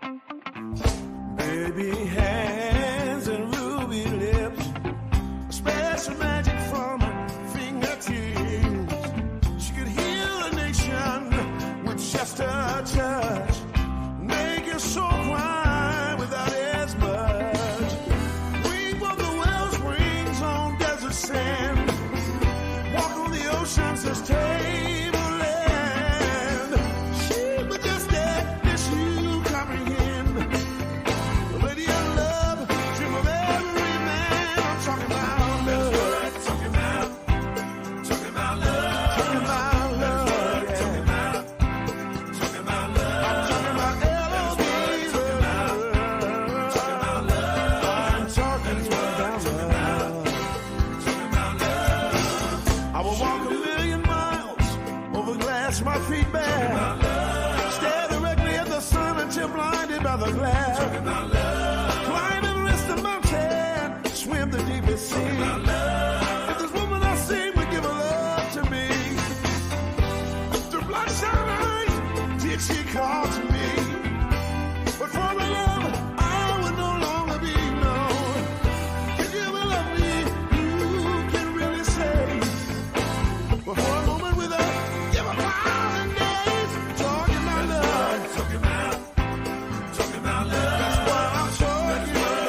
Baby hands and ruby lips, special magic from her fingertips. She could heal a nation with just a touch, make your soul cry without as much. Weep on the wellsprings on desert sand, walk on the oceans as tableland. She majestic, this you comprehend. The lady of love, dream of every man. I'm talking about love. Talking about love. Talking about love. Talking about love. Talking about love. I'm talking about L-O-V-E. Talking about love. I'm talking about love. Talking about love. I will walk a million miles over glass my feet bare. Stare directly at the sun until blinded by the glare. Climb Everest the mountain, swim the deepest sea. If this woman I see would give her love to me, through bloodshot eyes did she call to me. But for the love I would no longer be known. If you will love me, you can really say. But for a moment with her, give a 1,000 days. Talking about love. Talking about love. That's what I'm talking about.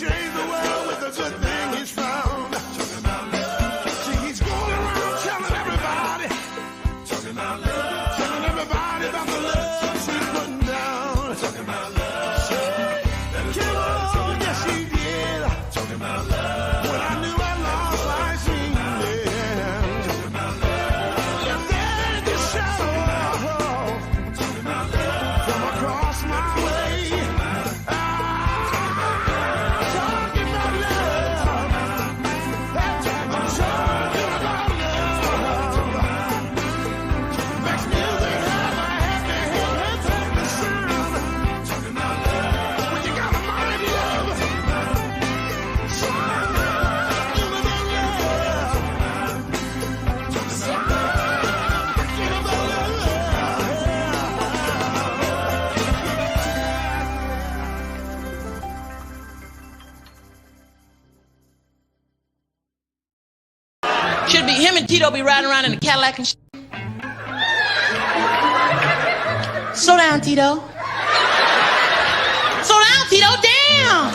change the world with a good thing he's found. See, he's going around telling everybody, telling everybody about the love she's putting down. Yes, he did. When I knew I lost my dream, and then the shadow from across my way. Talking about love. I'm talking about love. Makes music have my happy head from the sound. When you got a mind love, Should be him and Tito be riding around in a Cadillac and shit. Slow down, Tito. Slow down, Tito. Damn.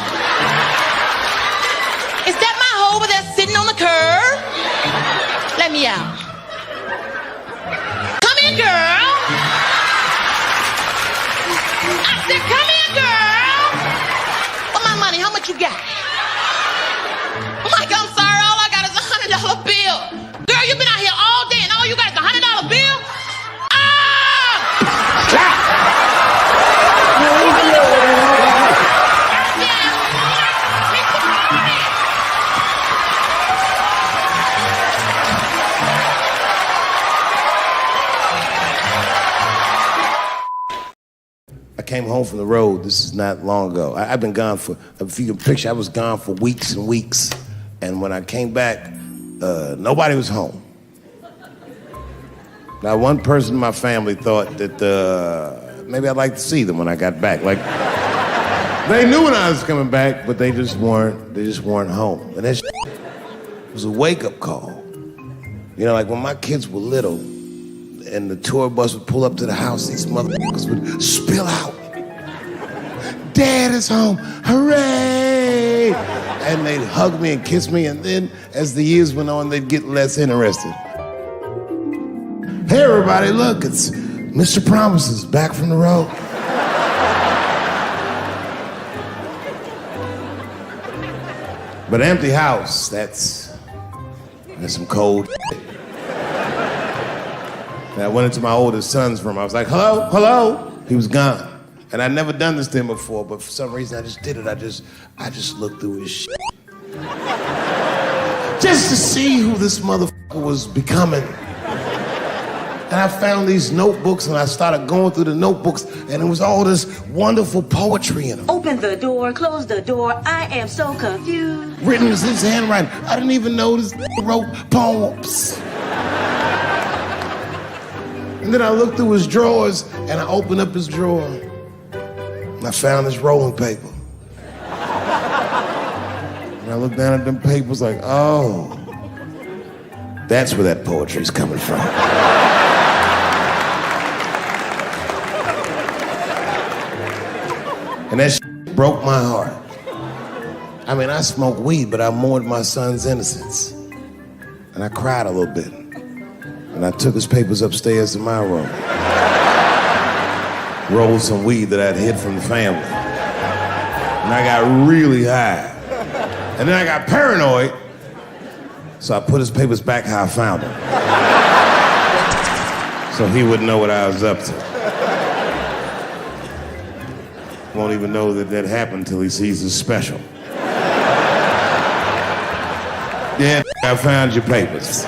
Is that my hoe over there sitting on the curb? Let me out. Come in, girl. I said, come in, girl. For my money, how much you got? Mike, I'm sorry. All I got is $100 bill. Girl, you been out here all day and all you got is $100 bill? I came home from the road. This is not long ago. I've been gone for, if you can picture, I was gone for weeks and weeks. And when I came back, nobody was home. Now, one person in my family thought that maybe I'd like to see them when I got back. Like, they knew when I was coming back, but they just weren't home. And that was a wake-up call. You know, like when my kids were little, and the tour bus would pull up to the house, these motherfuckers would spill out. Dad is home, hooray! And they'd hug me and kiss me, and then as the years went on, they'd get less interested. Hey everybody, look, it's Mr. Promises back from the road. But an empty house, that's some cold shit. And I went into my oldest son's room. I was like, hello, hello. He was gone. And I'd never done this to him before, but for some reason I just did it. I just looked through his shit. Just to see who this motherfucker was becoming. And I found these notebooks and I started going through the notebooks and it was all this wonderful poetry in them. Open the door, close the door, I am so confused. Written in his handwriting. I didn't even know this wrote poems. And then I looked through his drawers and I opened up his drawer and I found this rolling paper. And I looked down at them papers like, oh, that's where that poetry's coming from. And that shit broke my heart. I mean, I smoked weed, but I mourned my son's innocence. And I cried a little bit. And I took his papers upstairs to my room. Rolled some weed that I'd hid from the family. And I got really high. And then I got paranoid. So I put his papers back how I found them. So he wouldn't know what I was up to. Won't even know that happened until he sees the special. Yeah, I found your papers.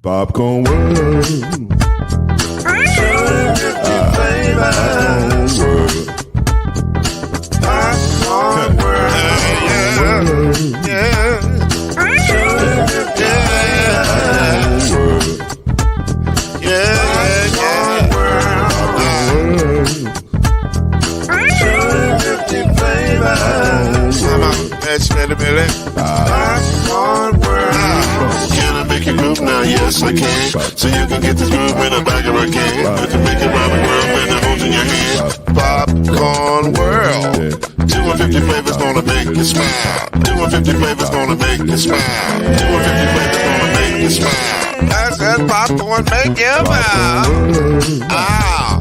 Popcorn world. Popcorn world. Yeah. Can I make you move now? Yes, I can. So you can get this move in the back of a can. But to make it rhyme and world, man, the moves in your hand. Popcorn world. 250 flavors gonna make you smile. 250 flavors gonna make you smile. 250 flavors gonna make you smile. I said popcorn make you smile. Ah.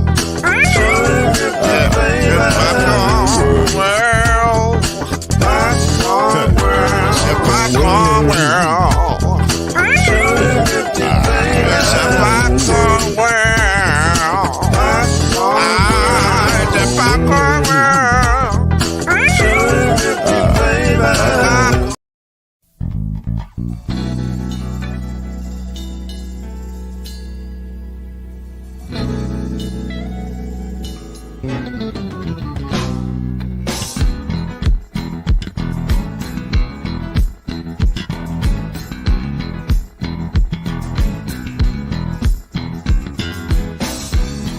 Popcorn world. Popcorn world. Popcorn world. It's a popcorn world. It's a popcorn world.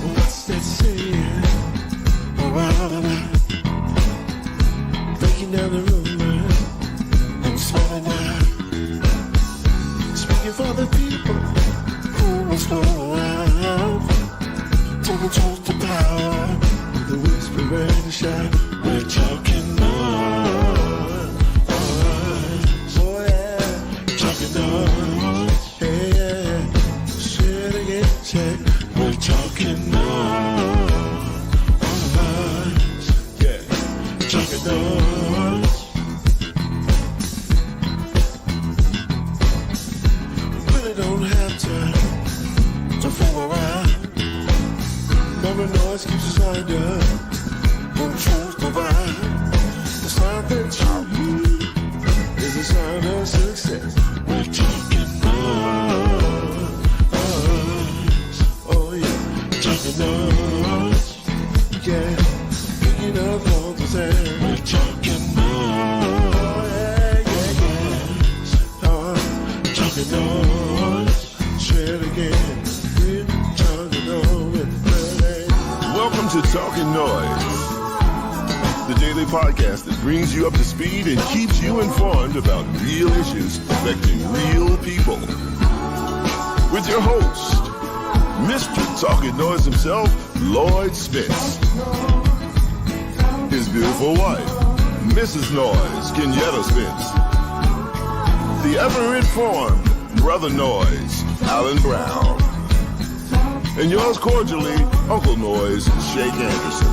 What's that saying? Breaking down the rumor and smiling out. Speaking for the people who was around. Taking chose to power with a whisper and a shout. We're talking noise. Oh yeah, talking noise. Yeah, yeah. Say it again, say we're talking noise. Yeah, talking noise. Really don't have to fool around. Mama noise keeps us lined up. When truth divine, the sound that you hear is a sign of success. We're talking noise. Oh yeah, talking noise. Yeah, picking up all the sound. We're talking noise. Oh yeah, yeah, yeah. Talking noise. Say it again. We're talking noise. Welcome to Talkin' Noise, the daily podcast that brings you up to speed and keeps you informed about real issues affecting real people. With your host, Mr. Talkin' Noise himself, Lloyd Spence. His beautiful wife, Mrs. Noise, Kenyatta Spence. The ever-informed Brother Noise, Alan Brown. And yours cordially, Uncle Noise, Shay Anderson.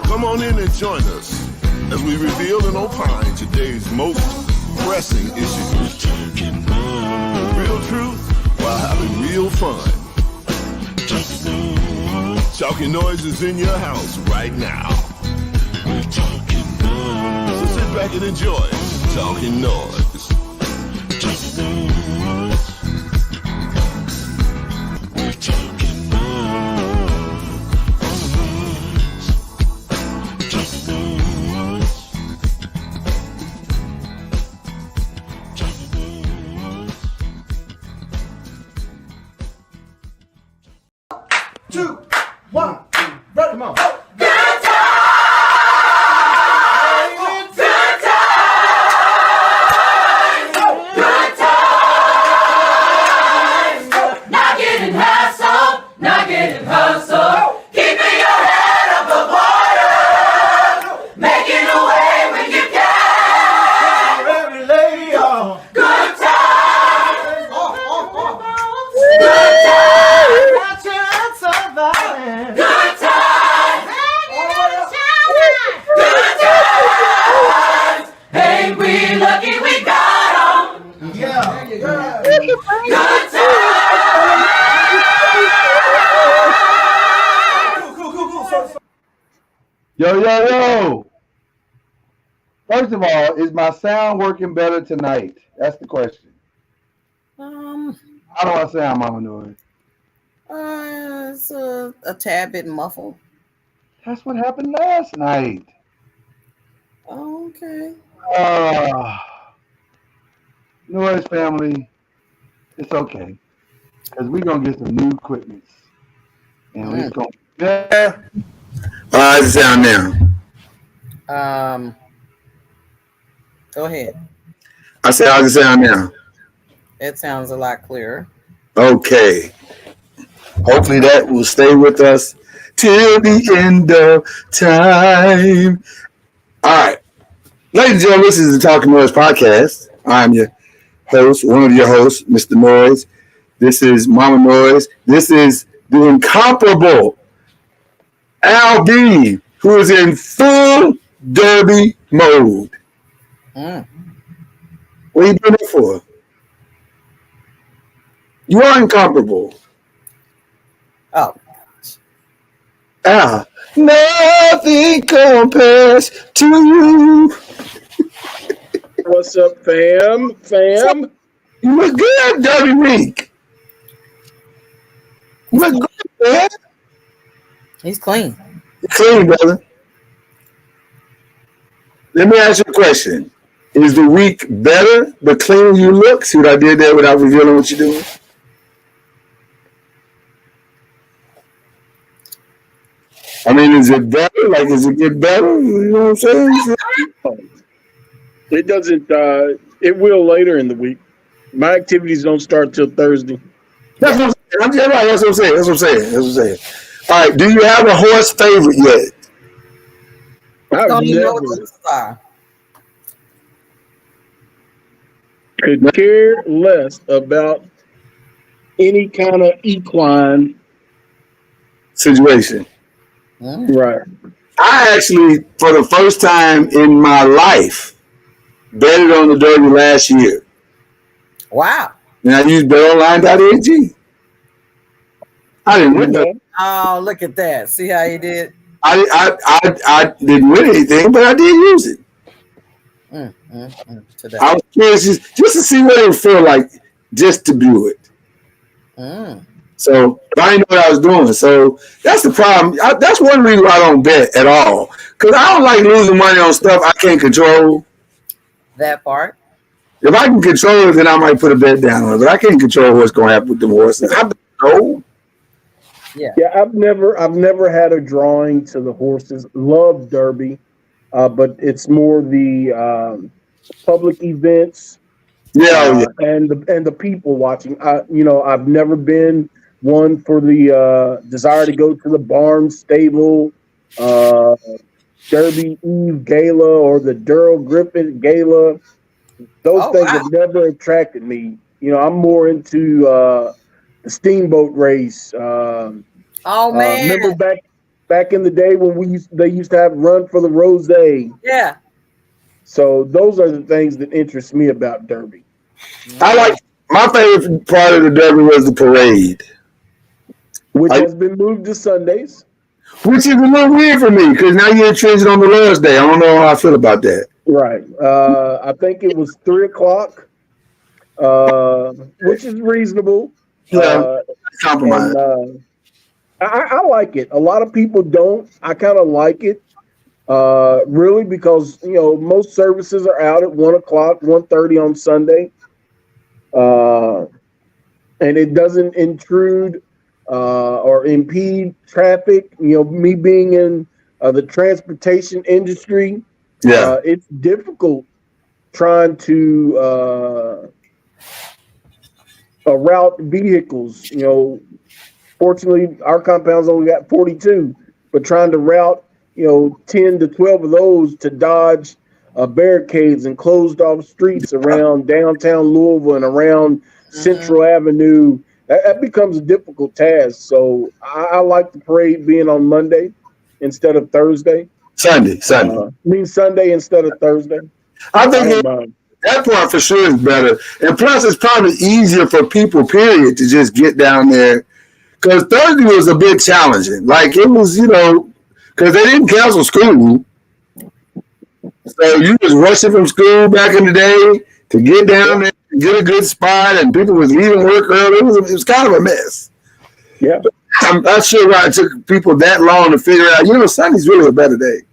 Come on in and join us as we reveal and opine today's most pressing issues. Real truth while having real fun. Talkin' Noise is in your house right now. So sit back and enjoy Talkin' Noise. Yo. First of all, is my sound working better tonight? That's the question. Yo, yo, yo. First of all, is my sound working better tonight? That's the question. Yo, yo, yo. First of all, is my sound working better tonight? That's the question. Yo, yo, yo. First of all, is my sound working better tonight? That's the question. Yo, yo, yo. First of all, is my sound working better tonight? That's the question. How do I sound, Mama Noise? It's a tad bit muffled. That's what happened last night. Okay. Noise family, it's okay. Because we're going to get some new equipment. And it's going to be better. How's it sound now? Go ahead. I said, how's it sound now? It sounds a lot clearer. Okay. Hopefully that will stay with us till the end of time. All right. Ladies and gentlemen, this is the Talkin NOIZ podcast. I'm your host, one of your hosts, Mr. NOIZ. This is Mama NOIZ. This is the incomparable Al B, who is in full derby mode. What are you doing it for? You are incomparable. Oh. Al, nothing compares to you. What's up, fam? You look good, Derby Week. You look good, man. He's clean. You're clean, brother. Let me ask you a question. Is the week better the cleaner you look? See what I did there without revealing what you're doing? I mean, is it better? Like, does it get better? You know what I'm saying? It doesn't. It will later in the week. My activities don't start till Thursday. That's what I'm saying. That's what I'm saying. All right. Do you have a horse favorite yet? I've never could care less about any kind of equine situation. Right. I actually, for the first time in my life, betted on the Derby last year. Wow. And I used betonline.ag. I didn't win that. Oh, look at that. See how you did? I didn't win anything, but I did use it. I was curious just to see what it would feel like just to do it. So I didn't know what I was doing. So that's the problem. That's one reason why I don't bet at all. Because I don't like losing money on stuff I can't control. That part. If I can control it, then I might put a bet down on it. But I can't control what's going to happen with the horses. I don't know. Yeah. I've never had a drawing to the horses. Love Derby, but it's more the public events. And the people watching. I've never been one for the desire to go to the barn stable, Derby Eve Gala or the Durrell Griffin Gala. Those things have never attracted me. I'm more into the steamboat race. Man! Remember back in the day when they used to have run for the Rose? Yeah. So those are the things that interest me about Derby. I like my favorite part of the Derby was the parade, which has been moved to Sundays. Which is a little weird for me because now you're transit on the Lord's Day. I don't know how I feel about that. Right. I think it was 3:00, which is reasonable. Compromise. And, I like it. A lot of people don't. I kind of like it. Really, because most services are out at 1:00, 1:30 on Sunday, and it doesn't intrude or impede traffic. Me being in the transportation industry, it's difficult trying to route vehicles. Fortunately, our compound's only got 42, but trying to route 10 to 12 of those to dodge barricades and closed off streets around downtown Louisville and around Central Avenue, that becomes a difficult task. So I like the parade being on Monday instead of Thursday. Sunday. Sunday instead of Thursday. I think that part for sure is better. And plus, it's probably easier for people, period, to just get down there. Because Thursday was a bit challenging. Like, it was, because they didn't cancel school. So you was rushing from school back in the day to get down there and get a good spot, and people was leaving work early. It was kind of a mess. Yeah. I'm not sure why it took people that long to figure out. Sunday's really a better day.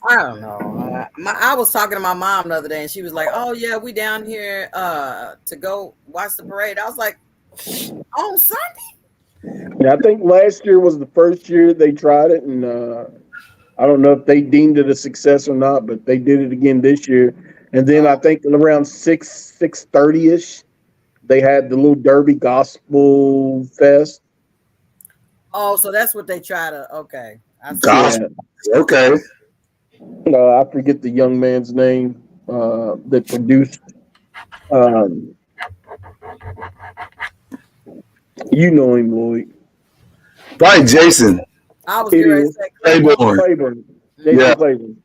I don't know. I was talking to my mom the other day, and she was like, "Oh yeah, we down here to go watch the parade." I was like, "On Sunday?" Yeah, I think last year was the first year they tried it, and I don't know if they deemed it a success or not, but they did it again this year. And then I think around 6:30 ish, they had the little Derby Gospel Fest. Oh, so that's what they try to. Okay, I see. Gospel. Okay. I forget the young man's name that produced. You know him, Lloyd. Probably Jason. I was going to say Claiborne. Jason Yeah. Claiborne.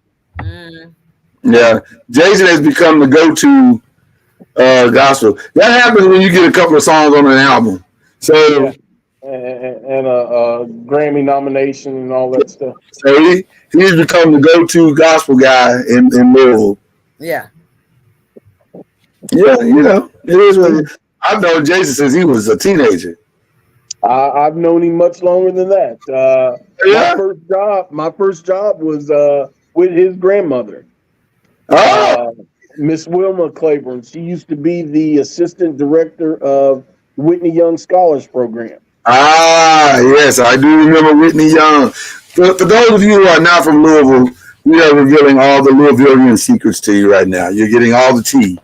Yeah. Jason has become the go-to gospel. That happens when you get a couple of songs on an album. So, Yeah. And a Grammy nomination and all that stuff. so he's become the go-to gospel guy in Louisville. Yeah. Yeah, it is what it is. I've known Jason since he was a teenager. I've known him much longer than that. Yeah? My first job was with his grandmother, Miss Wilma Claiborne. She used to be the assistant director of Whitney Young Scholars Program. Ah, yes, I do remember Whitney Young. For those of you who are not from Louisville, we are revealing all the Louisvillian secrets to you right now. You're getting all the tea,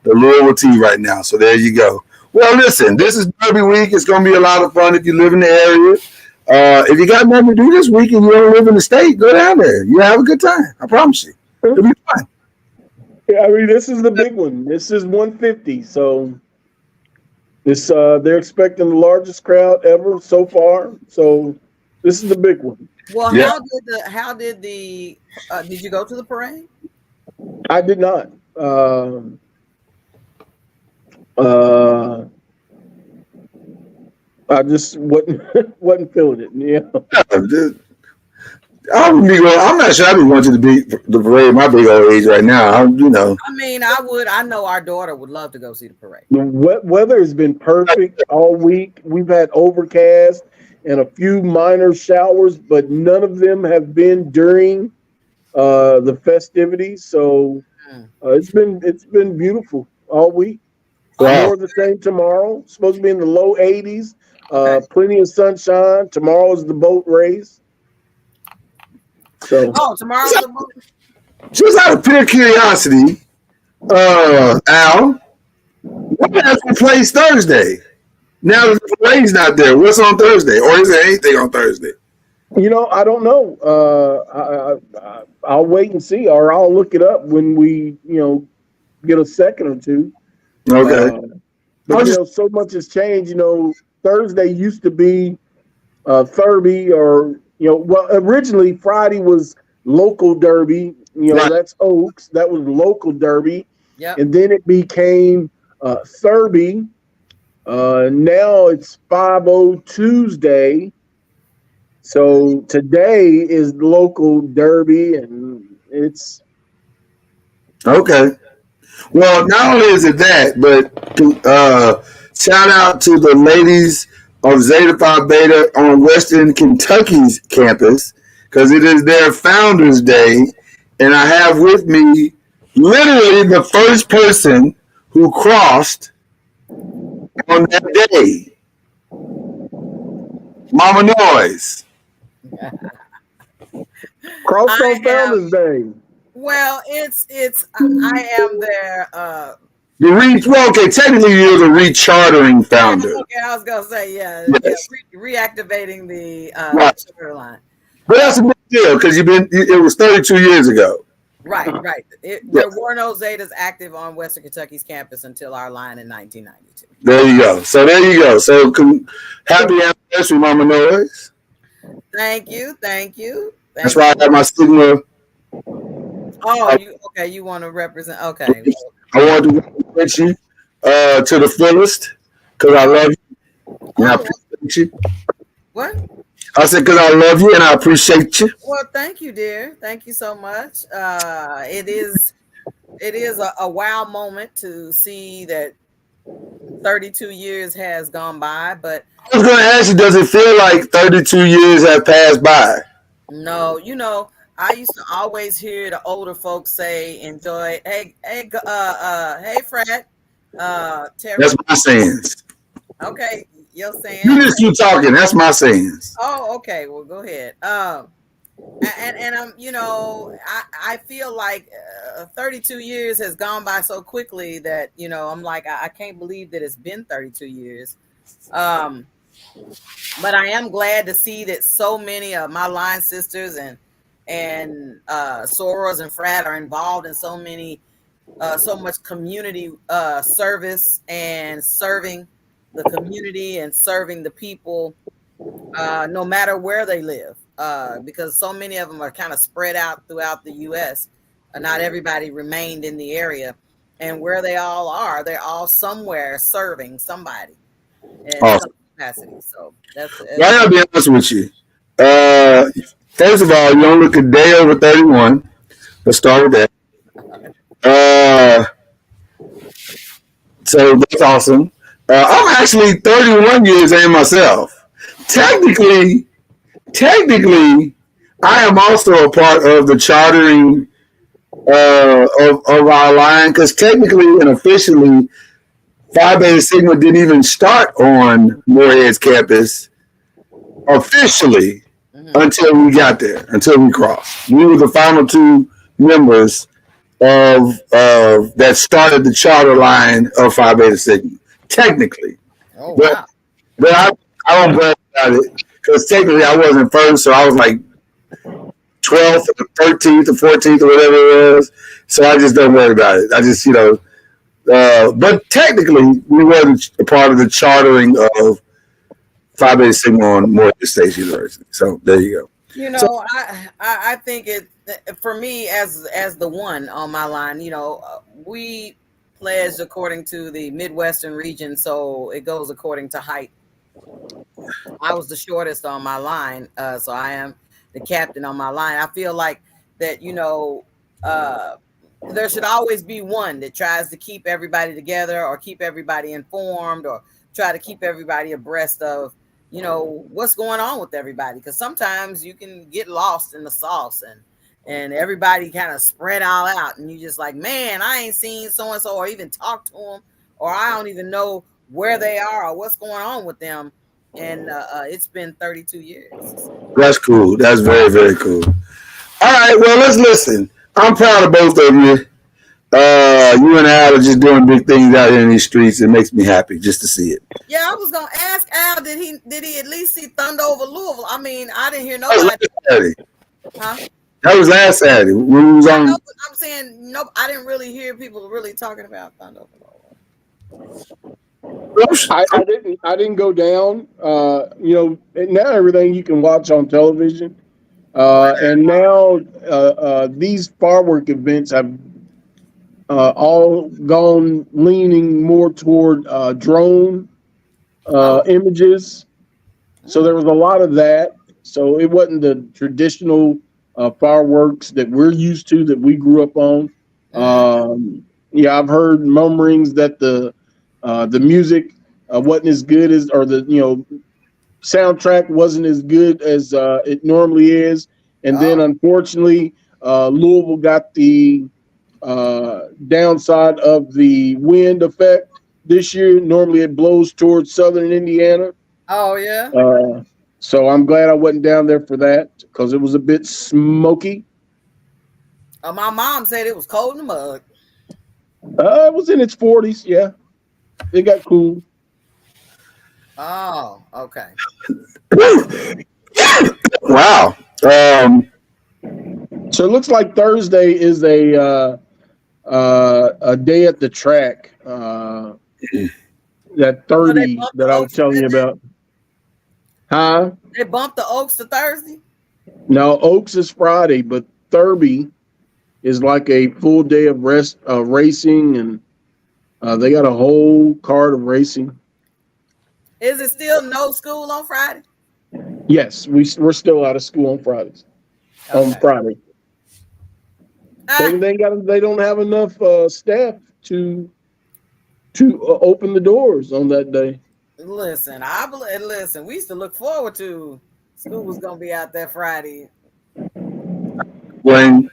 the Louisville tea right now. So there you go. Well, listen, this is Derby week. It's going to be a lot of fun if you live in the area. If you got nothing to do this week and you don't live in the state, go down there. You'll have a good time. I promise you. It'll be fun. Yeah, I mean, this is the big one. This is 150. So this they're expecting the largest crowd ever so far. So this is the big one. Well, Yeah. how did did you go to the parade? I did not. I just wasn't feeling it. Yeah. I'm not sure I'd be going to the parade at my big old age right now. I mean, I would. I know our daughter would love to go see the parade. The weather has been perfect all week. We've had overcast and a few minor showers, but none of them have been during the festivities. So it's been beautiful all week. Wow. More of the same tomorrow. Supposed to be in the low 80s. Plenty of sunshine. Tomorrow is the boat race. So Tomorrow's the boat. Just out of pure curiosity, Al, what has to place Thursday? Now that the parade's not there, what's on Thursday? Or is there anything on Thursday? I don't know. I'll wait and see, or I'll look it up when we, get a second or two. Okay. But so much has changed. Thursday used to be Thurby, or originally Friday was local derby. Right. That's Oaks. That was local derby. Yep. And then it became Thurby. Now it's 5-0 Tuesday. So today is local derby, and it's Okay. Well, not only is it that, but shout out to the ladies of Zeta Phi Beta on Western Kentucky's campus, because it is their Founders Day, and I have with me literally the first person who crossed on that day, Mama NOIZ. cross on Founders Day. Well, it's I am their Technically you're the rechartering founder. Okay, I was gonna say Yes. reactivating the Right. charter line. But that's a big deal because it was 32 years ago. Right. There were no Zetas active on Western Kentucky's campus until our line in 1992. There you go. So happy anniversary, Mama NOIZ. Thank you. That's why I got my stigma. Oh, you want to represent? Okay. I want to represent you to the fullest because I love you and I appreciate you. What? I said because I love you and I appreciate you. Well, thank you, dear. Thank you so much. It is it is a wow moment to see that 32 years has gone by, but I was going to ask you, does it feel like 32 years have passed by? no, I used to always hear the older folks say, "Enjoy." Hey, Fred, Terry. That's my sayings. Okay, you're saying. You just keep talking. That's my sayings. Oh, okay. Well, go ahead. And I'm, I feel like 32 years has gone by so quickly that I'm like I can't believe that it's been 32 years. But I am glad to see that so many of my line sisters and sorors and frat are involved in so much community service and serving the community and serving the people, no matter where they live, because so many of them are kind of spread out throughout the U.S. Not everybody remained in the area, and where they all are, they're all somewhere serving somebody in some capacity. So that's I gotta be honest with you. First of all, you don't look a day over 31. Let's start with that. So that's awesome. I'm actually 31 years in myself. Technically, I am also a part of the chartering of our line, because technically and officially, Phi Beta Sigma didn't even start on Morehead's campus officially until we got there, until we crossed. We were the final two members of that started the charter line of Phi Beta Sigma, technically. oh wow. But I don't brag about it, because technically I wasn't first, so I was like 12th or 13th or 14th or whatever it was. So I just don't worry about it. I just, but technically we were a part of the chartering of Phi Beta Sigma on Morehead State University. So there you go. I think it, for me as the one on my line, we pledged according to the Midwestern region, so it goes according to height. I was the shortest on my line, so I am the captain on my line. I feel like that, there should always be one that tries to keep everybody together or keep everybody informed or try to keep everybody abreast of, what's going on with everybody. Because sometimes you can get lost in the sauce and everybody kind of spread all out. And you just like, man, I ain't seen so-and-so or even talked to them, or I don't even know where they are or what's going on with them. And it's been 32 years. That's cool. That's very, very cool. All right, well, let's listen. I'm proud of both of you. You and Al are just doing big things out here in these streets. It makes me happy just to see it. Yeah, I was gonna ask Al, did he at least see Thunder over Louisville? I mean, I didn't hear That was nobody. last Saturday. Huh? That was last Saturday. When we was on. No, I'm saying no. I didn't really hear people really talking about Thunder over Louisville. I didn't go down. Now everything you can watch on television, and now these firework events have all gone leaning more toward drone images. So there was a lot of that. So it wasn't the traditional fireworks that we're used to, that we grew up on. I've heard murmurings that the music wasn't as good as, or the soundtrack wasn't as good as it normally is. And then unfortunately, Louisville got the downside of the wind effect this year. Normally it blows towards southern Indiana. Oh yeah. So I'm glad I wasn't down there for that, because it was a bit smoky. My mom said it was cold in the mud. It was in its 40s. Yeah, it got cool. Oh, okay. Wow. So it looks like Thursday is a day at the track. That 30 that I was telling you about. Huh? They bumped the Oaks to Thursday? No, Oaks is Friday, but Thurby is like a full day of racing, and they got a whole card of racing. Is it still no school on Friday? Yes, we're still out of school on Fridays. Okay. On Friday. They don't have enough staff to open the doors on that day. Listen, listen. We used to look forward to school was gonna be out there Friday. When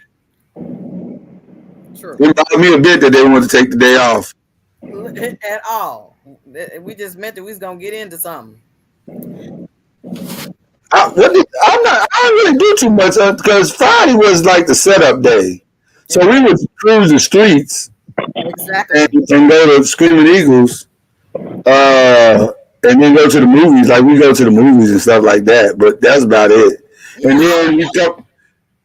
True. it bothered me a bit that they wanted to take the day off. At all. We just meant that we was gonna get into something. I didn't really do too much because Friday was like the setup day. So we would cruise the streets Exactly. and go to Screaming Eagles, and then go to the movies. Like we go to the movies and stuff like that. But that's about it. And then we go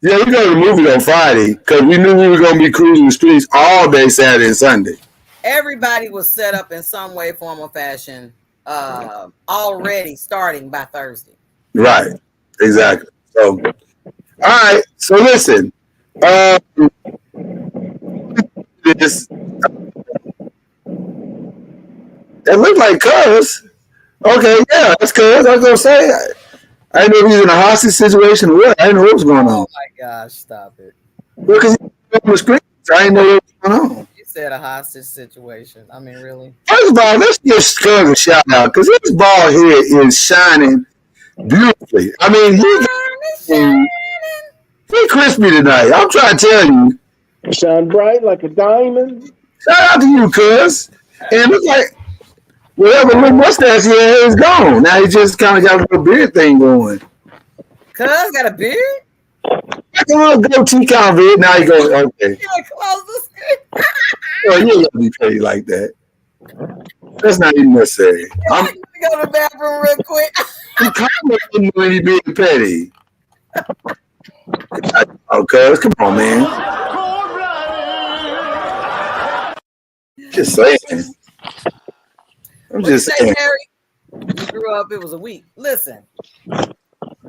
to the movies on Friday because we knew we were going to be cruising the streets all day Saturday and Sunday. Everybody was set up in some way, form, or fashion already starting by Thursday. Right. Exactly. So, all right. So listen. It looked like Cuz. Okay, yeah, that's Cuz. I was gonna say I didn't know if he was in a hostage situation or what. I didn't know what was going on. Oh my gosh, stop it. Because he was on the screen, so I didn't know what was going on. You said a hostage situation. I mean, really? First of all, let's give Cuz a shout out because his ball here is shining beautifully. I mean, he crispy tonight. I'm trying to tell you. Shine bright like a diamond. Shout out to you, Cuz. And it looks like whatever little mustache he had is gone. Now he just kind of got a little beard thing going. Cuz got a beard? Like a little goatee kind of beard. Now he goes, okay. Close the screen. Well, you ain't gonna be petty like that. That's not even necessary. I'm gonna go to the bathroom real quick. I'm complimenting when he being petty. Oh, Cuz, come on, man. Just saying. I'm just saying. Harry? You grew up, it was a week. Listen,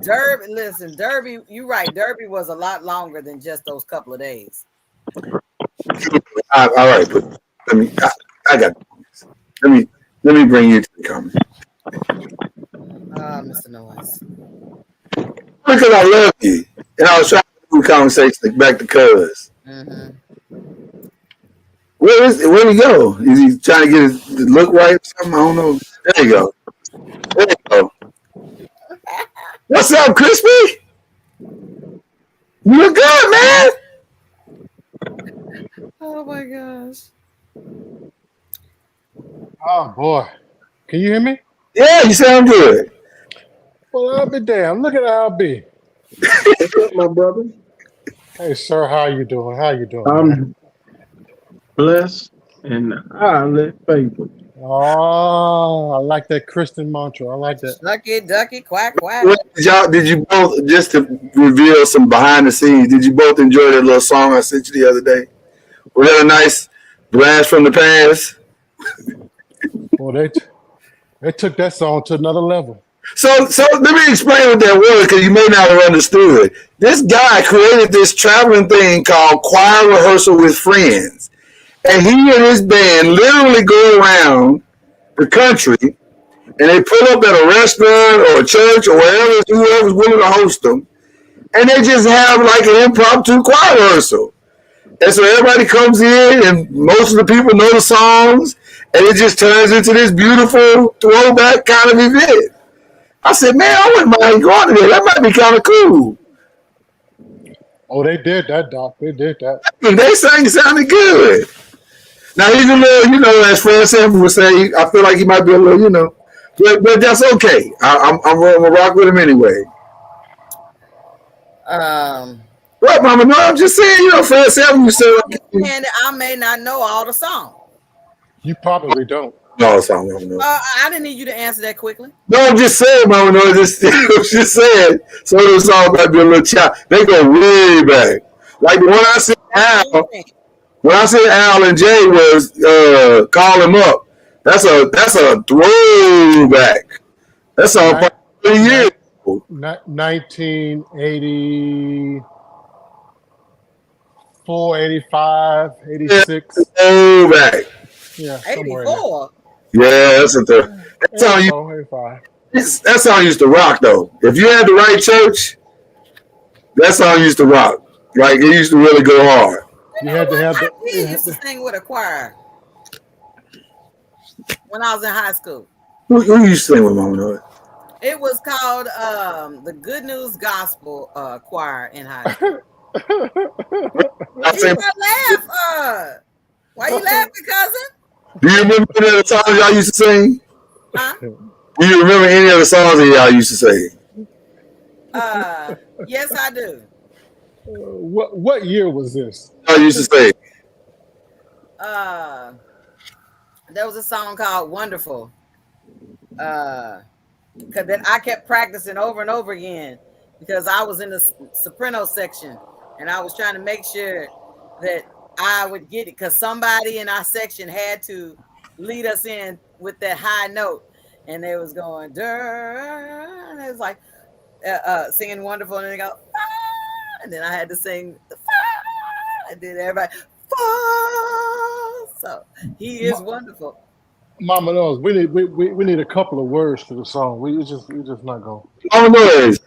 Derby, you're right. Derby was a lot longer than just those couple of days. All right, but I got this. Let me bring you to the comment. Mr. NOIZ. Because I love you. And I was trying to do a conversation back to Cuz. Mm-hmm. Where'd he go? Is he trying to get his look right or something? I don't know. There you go. There you go. What's up, Crispy? You look good, man. Oh my gosh. Oh boy. Can you hear me? Yeah, you sound good. Well, I'll be damned. Look at LB. What's up, my brother? Hey sir, how you doing? How you doing? I'm blessed and highly favored. Oh, I like that Christian mantra. I like that. Ducky, quack, quack. Did you both, just to reveal some behind the scenes, did you both enjoy that little song I sent you the other day? Was that a nice blast from the past? Well, they took that song to another level. So let me explain what that was because you may not have understood. This guy created this traveling thing called Choir Rehearsal with Friends. And he and his band literally go around the country and they pull up at a restaurant or a church or wherever, whoever's willing to host them. And they just have like an impromptu choir rehearsal. And so everybody comes in and most of the people know the songs and it just turns into this beautiful throwback kind of event. I said, man, I wouldn't mind going to there. That might be kind of cool. Oh, they did that, Doc. They did that. And they sounded good. Now he's a little, as Fred Sanford would say, I feel like he might be a little, but that's okay. I'm gonna rock with him anyway. Right, Mama? No, I'm just saying, Fred Sanford would say. And I may not know all the songs. You probably don't. No, it's not. No. I didn't need you to answer that quickly. No, I'm just saying, Mama. No, just saying. Some of those songs might be a little child. They go way back. Like when I said Al and Jay was Call Him Up, that's a throwback. That's all 30 years. 1984, 85, 86. Throwback. Yeah, 84. Yeah, that's that song used to rock though. If you had the right church, that song used to rock. Like it used to really go hard. You had to have I the. did used to sing with a choir when I was in high school. Who you sing with, Mama Noise? It was called the Good News Gospel Choir in high school. I You sing, gotta laugh. Why you laughing, cousin? do you remember any of the songs y'all used to sing? Huh? Do you remember any of the songs that y'all used to sing? Yes, I do. What year was this? Y'all used to sing. There was a song called Wonderful. Because then I kept practicing over and over again because I was in the soprano section and I was trying to make sure that I would get it because somebody in our section had to lead us in with that high note, and they was going and it was like singing Wonderful, and they go and then I had to sing and then everybody so he is wonderful. Mama knows we need a couple of words to the song. We just not going. Mama Noise.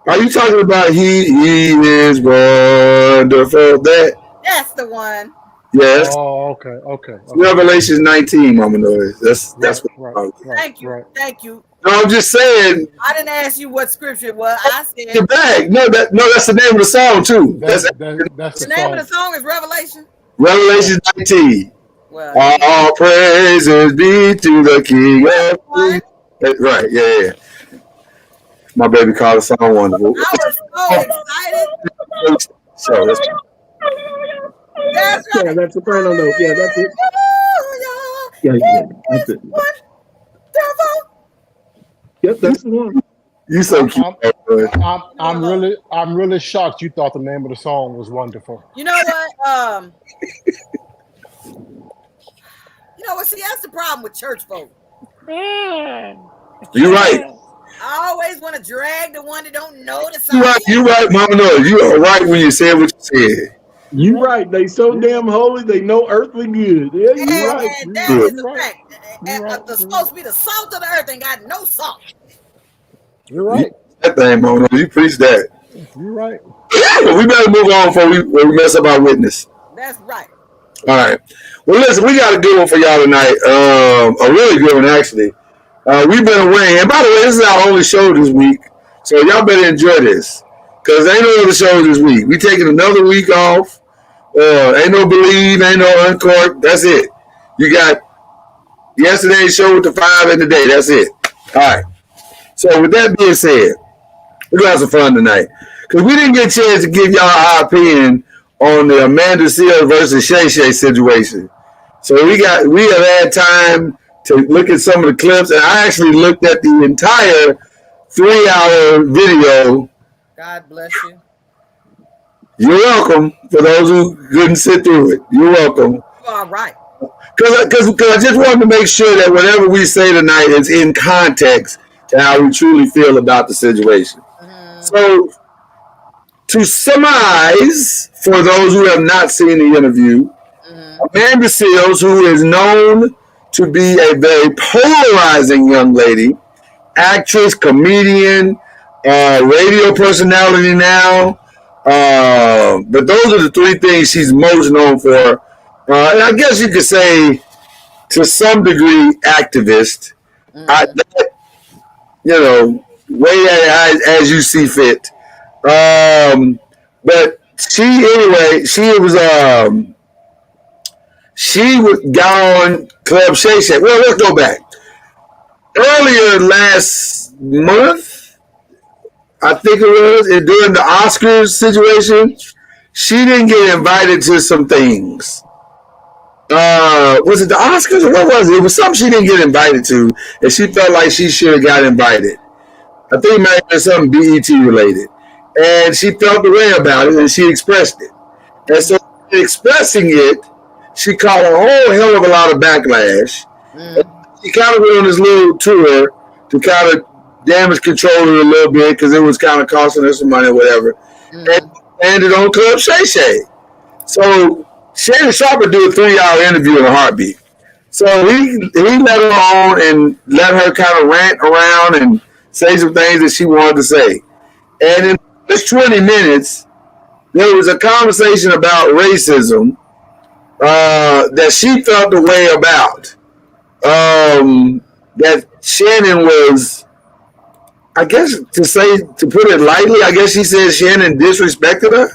Are you talking about he is wonderful? That's the one. Yes. Oh, okay. Revelation 19, Mama Noise. That's what. Thank you. Right. Thank you. No, I'm just saying. I didn't ask you what scripture it was. I said Get back. No, that's the name of the song too. That's the name of the song is Revelation. Revelation 19. Well, all praises be to the King of Kings. Right, yeah. My baby called the song Wonderful. I was so excited. So that's right. Yeah, that's soprano note. Yeah, that's it. Yeah, that's it. Wonderful. Yep, that's the one. You so cute. I'm really shocked you thought the name of the song was Wonderful. You know what? You know what? See, that's the problem with church folk. You're right. I always want to drag the one that don't know the song. You're right, Mama Noise. You are right when you said what you said. You're right. They so damn holy, they know earthly good. Yeah, you're right. And that is a fact. They're supposed to be the salt of the earth and got no salt. You're right. That thing, Mama Noise. You preach that. You're right. We better move on before we mess up our witness. That's right. All right. Well, listen, we got a good one for y'all tonight. A really good one, actually. We've been away. And by the way, this is our only show this week. So y'all better enjoy this. Because there ain't no other shows this week. We taking another week off. Ain't no Believe, ain't no Uncork. That's it. You got yesterday's show with the 5 and today. That's it. All right. So with that being said, we're going to have some fun tonight. Because we didn't get a chance to give y'all our opinion on the Amanda Seales versus Shay Shay situation. So we have had time to look at some of the clips, and I actually looked at the entire 3-hour video. God bless you. You're welcome. For those who couldn't sit through it, you're welcome. All right. Because I just wanted to make sure that whatever we say tonight is in context to how we truly feel about the situation. So, to summarize, for those who have not seen the interview, Amanda Seales, who is known to be a very polarizing young lady, actress, comedian, radio personality now, but those are the 3 things she's most known for. And I guess you could say, to some degree, activist. Way as you see fit. But she got on Club Shay Shay. Well, let's go back. Earlier last month, I think it was, during the Oscars situation, she didn't get invited to some things. Was it the Oscars or what was it? It was something she didn't get invited to, and she felt like she should have got invited. I think it might have been something BET related. And she felt the way about it, and she expressed it. And so, expressing it, she caught a whole hell of a lot of backlash. She kind of went on this little tour to kind of damage control it a little bit because it was kind of costing her some money or whatever. And landed on Club Shay Shay. So Shannon Sharper did a 3-hour interview in a heartbeat. So he let her on and let her kind of rant around and say some things that she wanted to say. And in just 20 minutes, there was a conversation about racism that she felt the way about. That Shannon was, I guess, to put it lightly, I guess she said Shannon disrespected her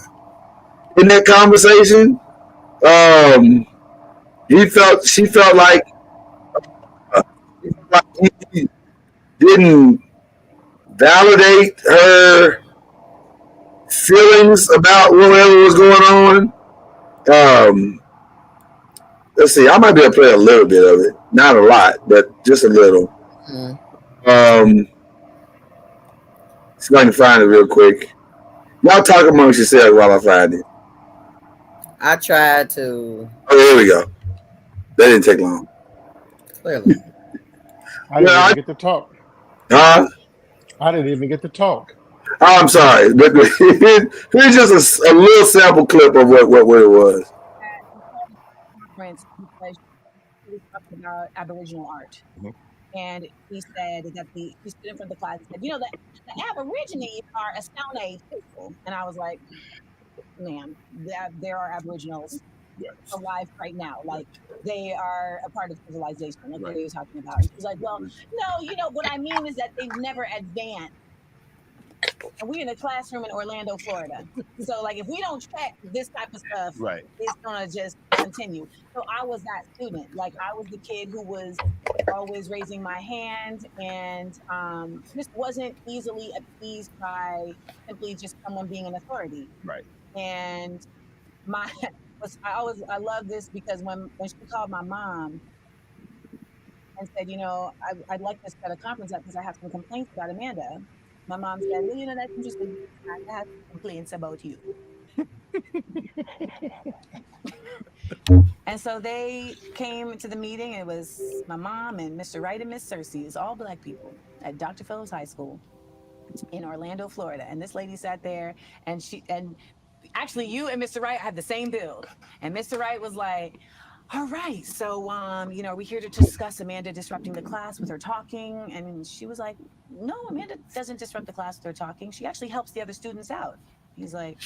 in that conversation. She felt like he didn't validate her feelings about whatever was going on. Let's see, I might be able to play a little bit of it. Not a lot, but just a little. See if I can find it real quick. Y'all talk amongst yourselves while I find it. I tried to. Oh, there we go. That didn't take long. Clearly. I didn't even get to talk. Huh? I didn't even get to talk. Oh, I'm sorry. But here's just a little sample clip of what it was. Conference because he was talking about Aboriginal art. And he said that he stood in front of the class and said, you know, the Aborigines are a Stone Age people. And I was like, ma'am, there are Aboriginals alive right now. Like, they are a part of civilization. That's what he was talking about. He's like, well, no, you know, what I mean is that they've never advanced. And we're in a classroom in Orlando, Florida. So, like, if we don't check this type of stuff, it's going to just continue. So I was that student. Like, I was the kid who was always raising my hand and just wasn't easily appeased by simply just someone being an authority. And I love this because when she called my mom and said, you know, I'd like to set a conference up because I have some complaints about Amanda. My mom said, well, you know, that's interesting. I have complaints about you. And so they came to the meeting. It was my mom and Mr. Wright and Miss Cersei. It's all Black people at Dr. Phillips High School in Orlando, Florida. And this lady sat there and actually you and Mr. Wright had the same build. And Mr. Wright was like, all right, so, you know, we're here to discuss Amanda disrupting the class with her talking. And she was like, no, Amanda doesn't disrupt the class with her talking. She actually helps the other students out. He's like,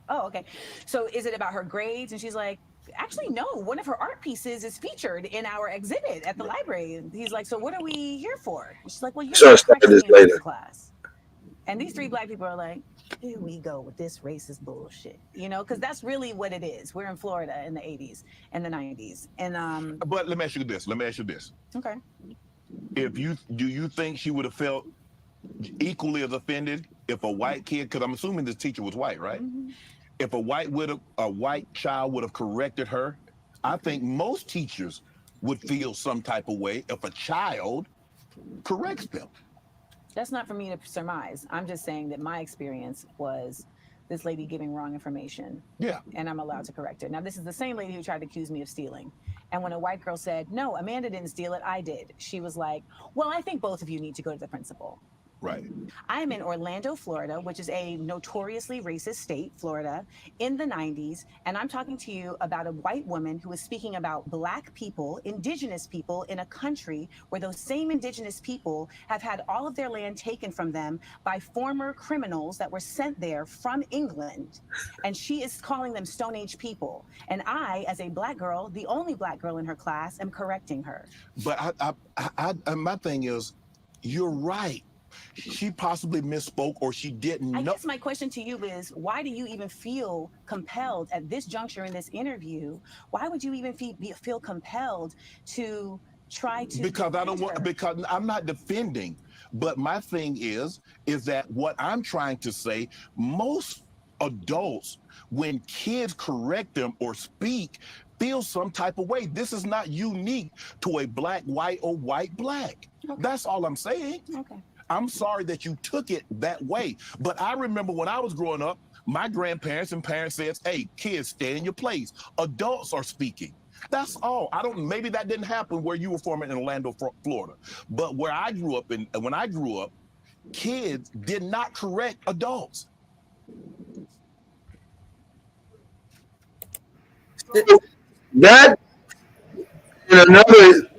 oh, okay. So is it about her grades? And she's like, actually, no. One of her art pieces is featured in our exhibit at the library. And he's like, so what are we here for? And she's like, well, you're the class. And these three Black people are like, here we go with this racist bullshit, you know, because that's really what it is. We're in Florida in the 80s and the 90s. And but let me ask you this. Okay. Do you think she would have felt equally as offended if a white kid, because I'm assuming this teacher was white, right? Mm-hmm. If a white child would have corrected her, I think most teachers would feel some type of way if a child corrects them. That's not for me to surmise. I'm just saying that my experience was this lady giving wrong information. Yeah. And I'm allowed to correct her. Now, this is the same lady who tried to accuse me of stealing. And when a white girl said, no, Amanda didn't steal it, I did. She was like, well, I think both of you need to go to the principal. Right. I am in Orlando, Florida, which is a notoriously racist state, Florida, in the 90s. And I'm talking to you about a white woman who is speaking about Black people, indigenous people in a country where those same indigenous people have had all of their land taken from them by former criminals that were sent there from England. And she is calling them Stone Age people. And I, as a Black girl, the only Black girl in her class, am correcting her. But my thing is, you're right. She possibly misspoke or she didn't know. I guess my question to you is, why do you even feel compelled at this juncture in this interview? Why would you even feel compelled to try to? Because because I'm not defending, but my thing is that what I'm trying to say, most adults, when kids correct them or speak, feel some type of way. This is not unique to a Black, white, or white, Black. Okay. That's all I'm saying. Okay. I'm sorry that you took it that way. But I remember when I was growing up, my grandparents and parents said, hey, kids, stay in your place. Adults are speaking. That's all. Maybe that didn't happen where you were from in Orlando, Florida. But where I grew up, when I grew up, kids did not correct adults. That, in another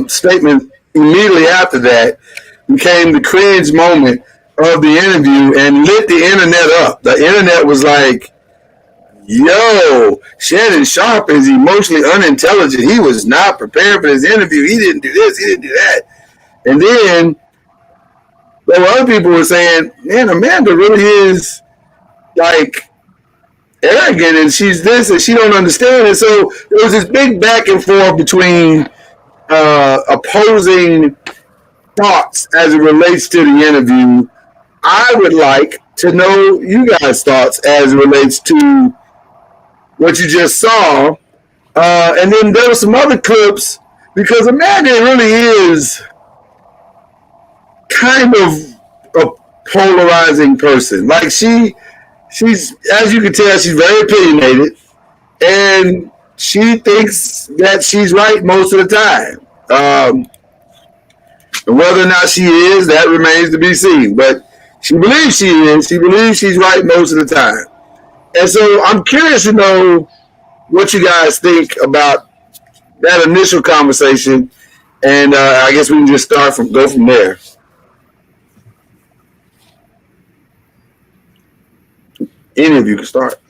statement immediately after that, became the cringe moment of the interview and lit the internet up. The internet was like, yo, Shannon Sharp is emotionally unintelligent. He was not prepared for this interview. He didn't do this. He didn't do that. And then there were other people who were saying, man, Amanda really is like arrogant and she's this and she don't understand. And so there was this big back and forth between opposing thoughts as it relates to the interview. I would like to know you guys' thoughts as it relates to what you just saw. And then there were some other clips because Amanda really is kind of a polarizing person. Like she's, as you can tell, she's very opinionated and she thinks that she's right most of the time. And whether or not she is, that remains to be seen. But she believes she is. She believes she's right most of the time. And so I'm curious to know what you guys think about that initial conversation. And I guess we can just go from there. Any of you can start.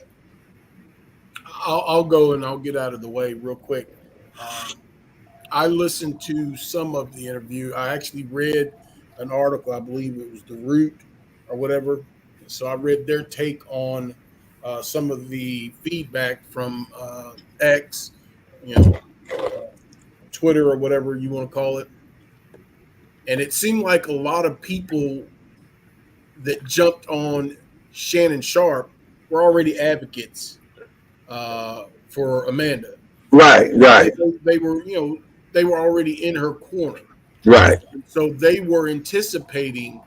I'll go and I'll get out of the way real quick. I listened to some of the interview. I actually read an article. I believe it was The Root or whatever. So I read their take on some of the feedback from X, Twitter or whatever you want to call it. And it seemed like a lot of people that jumped on Shannon Sharp were already advocates for Amanda. Right. They were already in her corner. Right. So they were anticipating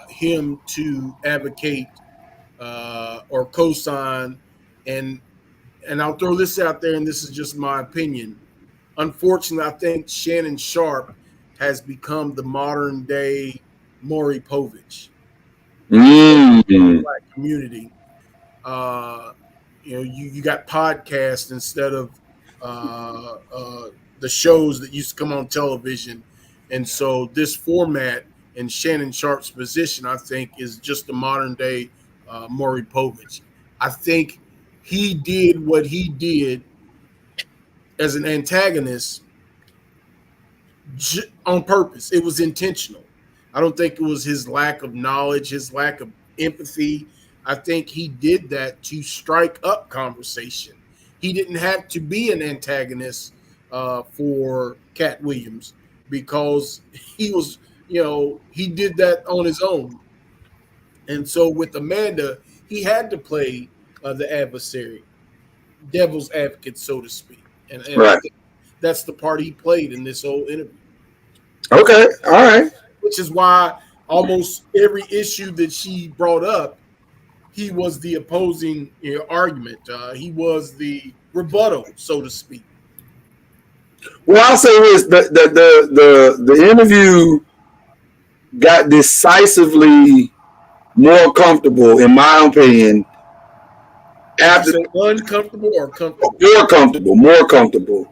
him to advocate or co-sign, and I'll throw this out there, and this is just my opinion. Unfortunately, I think Shannon Sharp has become the modern day Maury Povich. Black community. You got podcasts instead of the shows that used to come on television, and so this format and Shannon Sharp's position, I think, is just the modern day Maury Povich. I think he did what he did as an antagonist on purpose. It was intentional. I don't think it was his lack of knowledge, his lack of empathy. I think he did that to strike up conversation. He didn't have to be an antagonist for Cat Williams because he was, he did that on his own. And so with Amanda, he had to play the adversary, devil's advocate, so to speak. And right. I think that's the part he played in this whole interview. Okay, all right. Which is why almost every issue that she brought up, he was the opposing argument. He was the rebuttal, so to speak. Well, I'll say this: the interview got decisively more comfortable, in my opinion. After uncomfortable or comfortable? More comfortable.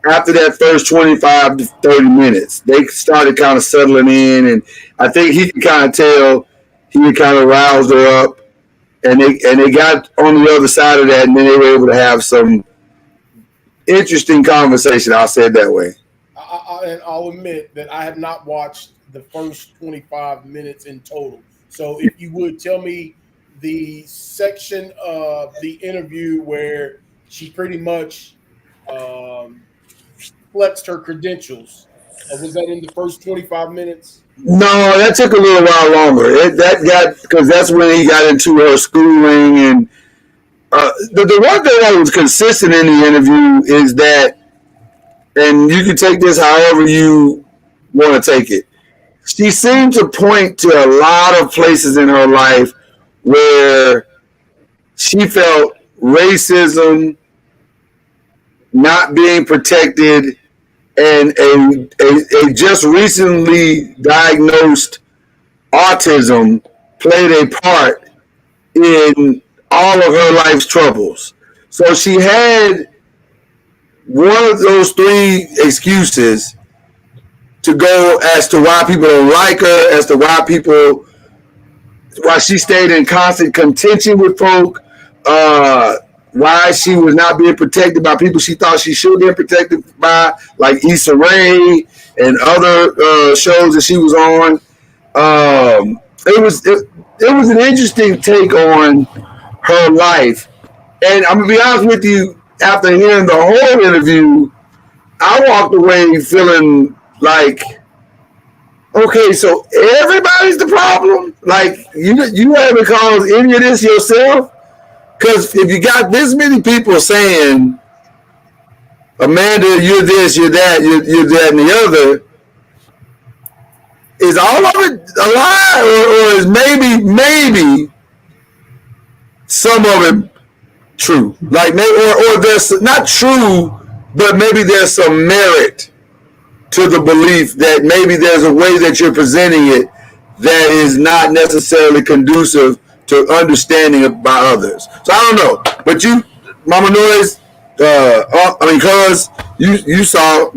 After that first 25 to 30 minutes, they started kind of settling in, and I think he could kind of tell he had kind of roused her up, and they got on the other side of that, and then they were able to have some interesting conversation. I'll say it that way. And I'll admit that I have not watched the first 25 minutes in total. So if you would tell me the section of the interview where she pretty much flexed her credentials, was that in the first 25 minutes? No, that took a little while longer. Because that's when he got into her schooling, and the one thing that was consistent in the interview is that, and you can take this however you want to take it, she seemed to point to a lot of places in her life where she felt racism, not being protected, and a just recently diagnosed autism played a part in all of her life's troubles. So she had one of those three excuses to go as to why people don't like her, as to why people why she stayed in constant contention with folk, why she was not being protected by people she thought she should be protected by, like Issa Rae and other shows that she was on. It was an interesting take on her life. And I'm gonna be honest with you, after hearing the whole interview, I walked away feeling like, okay, so everybody's the problem? Like, you haven't caused any of this yourself? Because if you got this many people saying, Amanda, you're this, you're that, you're that, and the other, is all of it a lie? Or is maybe some of it true? Like, or there's not true, but maybe there's some merit to the belief that maybe there's a way that you're presenting it that is not necessarily conducive to understanding it by others. So I don't know, but you, Mama NOIZ, cuz you saw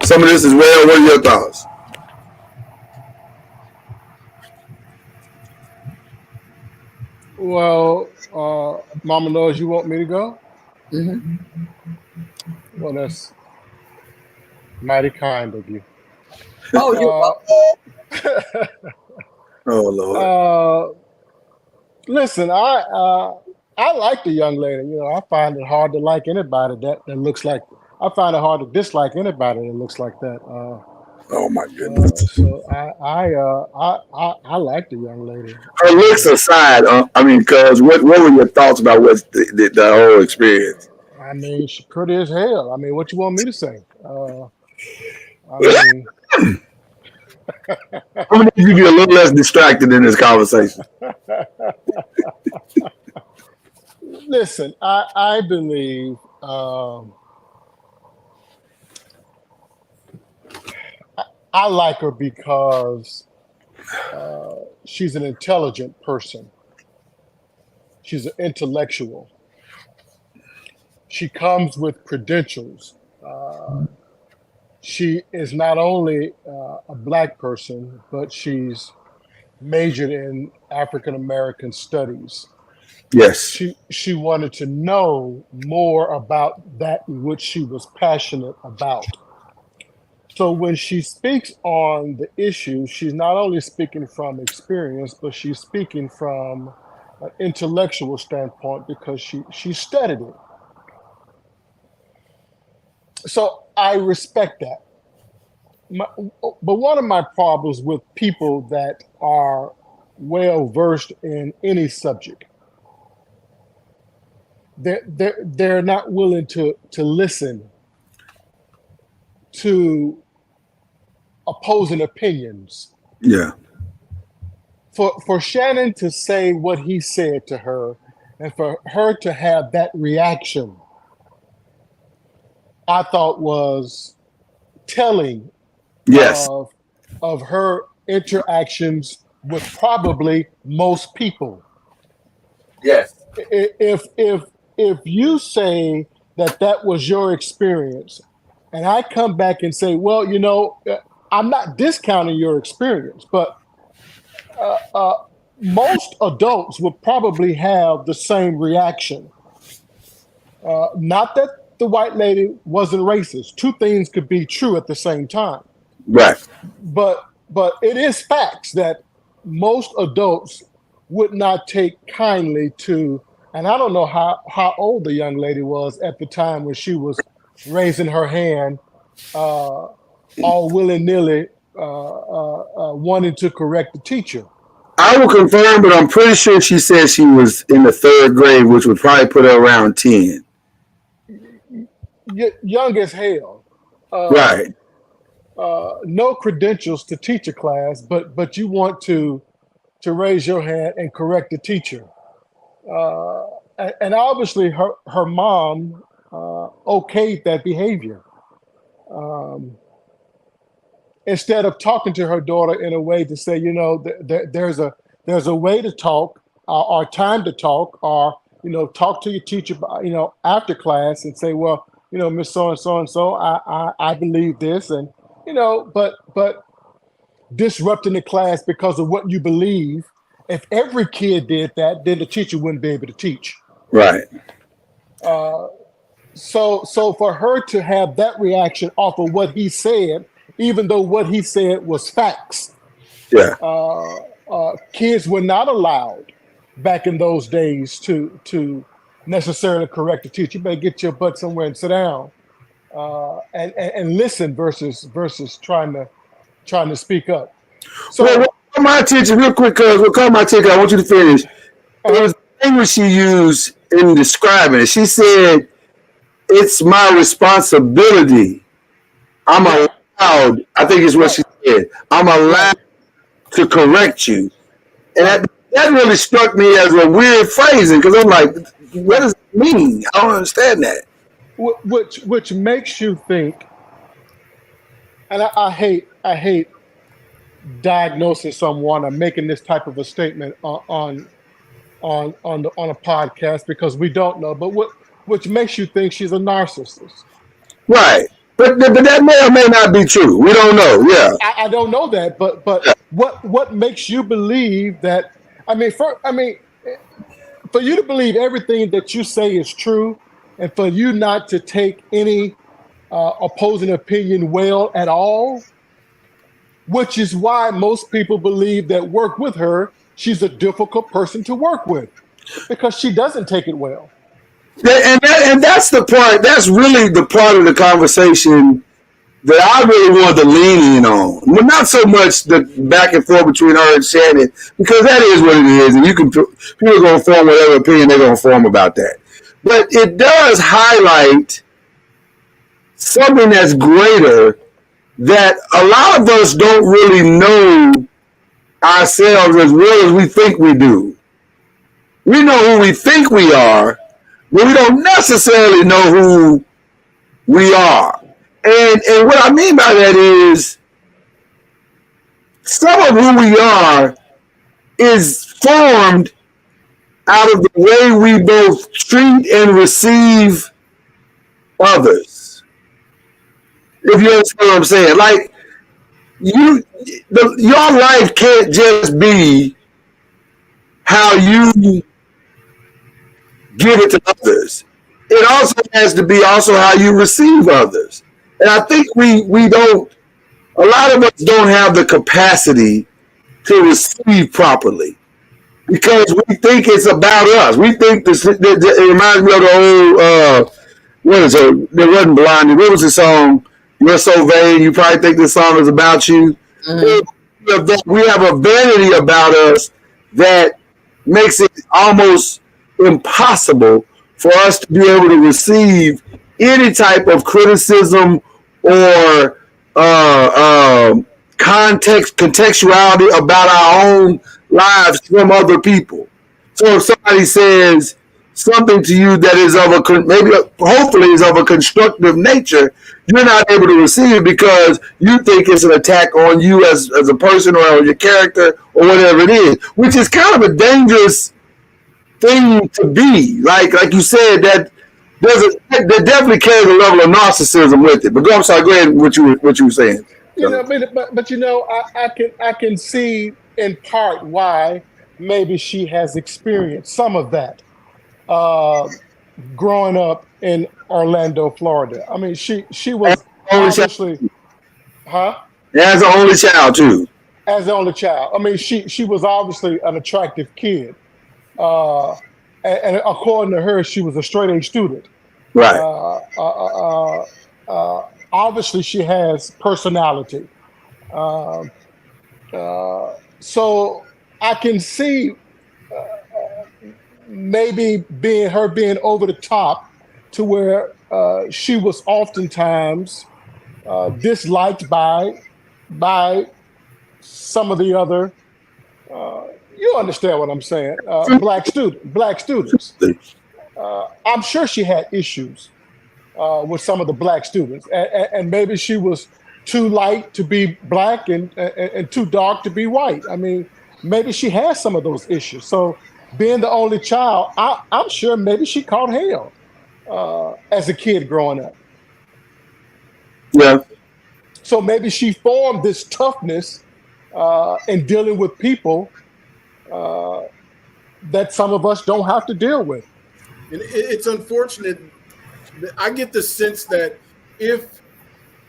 some of this as well. What are your thoughts? Well, Mama NOIZ, you want me to go? Mm-hmm. Well, that's mighty kind of you. Oh, you. Oh Lord. Listen, I like the young lady. You know, I find it hard to like anybody that looks like. I find it hard to dislike anybody that looks like that. Oh my goodness. So I like the young lady. Her looks aside, cuz what were your thoughts about what the whole experience? I mean, she's pretty as hell. I mean, what you want me to say? I mean, I'm gonna need you to get a little less distracted in this conversation. listen, I believe I like her because she's an intelligent person. She's an intellectual. She comes with credentials. She is not only a Black person, but she's majored in African American studies. Yes. She wanted to know more about that which she was passionate about. So when she speaks on the issue, she's not only speaking from experience, but she's speaking from an intellectual standpoint because she studied it. So I respect that. But one of my problems with people that are well versed in any subject, they're not willing to listen to opposing opinions. Yeah. For Shannon to say what he said to her, and for her to have that reaction, I thought was telling. Yes. Of her interactions with probably most people. Yes. If you say that was your experience, and I come back and say, well, you know, I'm not discounting your experience, but most adults would probably have the same reaction. Not that the white lady wasn't racist. Two things could be true at the same time. Right. But it is facts that most adults would not take kindly to, and I don't know how old the young lady was at the time when she was raising her hand, all willy-nilly, wanting to correct the teacher. I will confirm, but I'm pretty sure she said she was in the 3rd grade, which would probably put her around 10. Young as hell. Right. No credentials to teach a class, but you want to raise your hand and correct the teacher. And obviously her mom okayed that behavior. Instead of talking to her daughter in a way to say, you know, there's a way to talk, or time to talk, or, you know, talk to your teacher, you know, after class and say, well, you know, Miss So-and-so, I believe this, and, you know, but disrupting the class because of what you believe if every kid did that, then the teacher wouldn't be able to teach. Right. So for her to have that reaction off of what he said, even though what he said was facts, Yeah. kids were not allowed back in those days to necessarily correct the teacher. You better get your butt somewhere and sit down and listen versus trying to speak up. So Well, call my attention real quick, cuz we'll call my attention. I want you to finish. It was the language she used in describing it. She said, "It's my responsibility. I'm allowed." I think is what she said. I'm allowed to correct you, and that really struck me as a weird phrasing because I'm like, what does it mean? I don't understand that. which makes you think, and I hate diagnosing someone or making this type of a statement on a podcast because we don't know, but which makes you think she's a narcissist. Right. But that may or may not be true. We don't know. Yeah. I don't know that, but what makes you believe that? I mean, for you to believe everything that you say is true, and for you not to take any opposing opinion well at all, which is why most people believe that work with her, she's a difficult person to work with because she doesn't take it well. And that's the part. That's really the part of the conversation that I really wanted to lean in on. Well, not so much the back and forth between her and Shannon, because that is what it is, and people are going to form whatever opinion they're going to form about that. But it does highlight something that's greater that a lot of us don't really know ourselves as well as we think we do. We know who we think we are, but we don't necessarily know who we are. And what I mean by that is some of who we are is formed out of the way we both treat and receive others. If you understand what I'm saying. Like, your life can't just be how you give it to others. It also has to be also how you receive others. And I think we don't, a lot of us don't have the capacity to receive properly because we think it's about us. We think it reminds me of the old, what is it? It wasn't Blondie. What was the song? You're so vain. You probably think this song is about you. Mm-hmm. We have a vanity about us that makes it almost impossible for us to be able to receive any type of criticism or contextuality about our own lives from other people. So if somebody says something to you that is of hopefully is of a constructive nature, you're not able to receive it because you think it's an attack on you as a person or on your character or whatever it is, which is kind of a dangerous thing to be. Like you said, that definitely carries a level of narcissism with it. But go ahead with what you were saying. But I can see in part why maybe she has experienced some of that growing up in Orlando, Florida. I mean, she was obviously, As the only child too. As the only child. I mean, she was obviously an attractive kid. And according to her, she was a straight A student. Right. Obviously, she has personality. So I can see maybe being over the top to where she was oftentimes disliked by some of the other. You understand what I'm saying? Black students. I'm sure she had issues with some of the black students, and maybe she was too light to be black and too dark to be white. I mean, maybe she has some of those issues. So, being the only child, I'm sure maybe she caught hell as a kid growing up. Yeah. So maybe she formed this toughness in dealing with people that some of us don't have to deal with. And it's unfortunate. I get the sense that if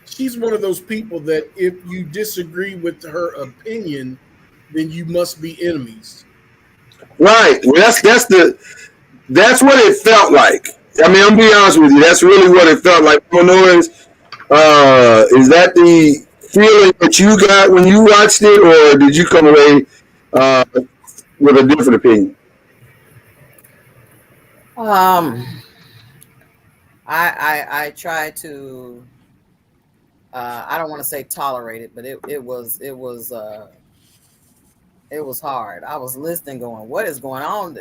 she's one of those people that if you disagree with her opinion, then you must be enemies. Right. Well, that's what it felt like. I mean, I'm gonna be honest with you. That's really what it felt like. NOIZ, is that the feeling that you got when you watched it, or did you come away with a different opinion? I try to. I don't want to say tolerate it, but it was hard. I was listening, going, "What is going on?"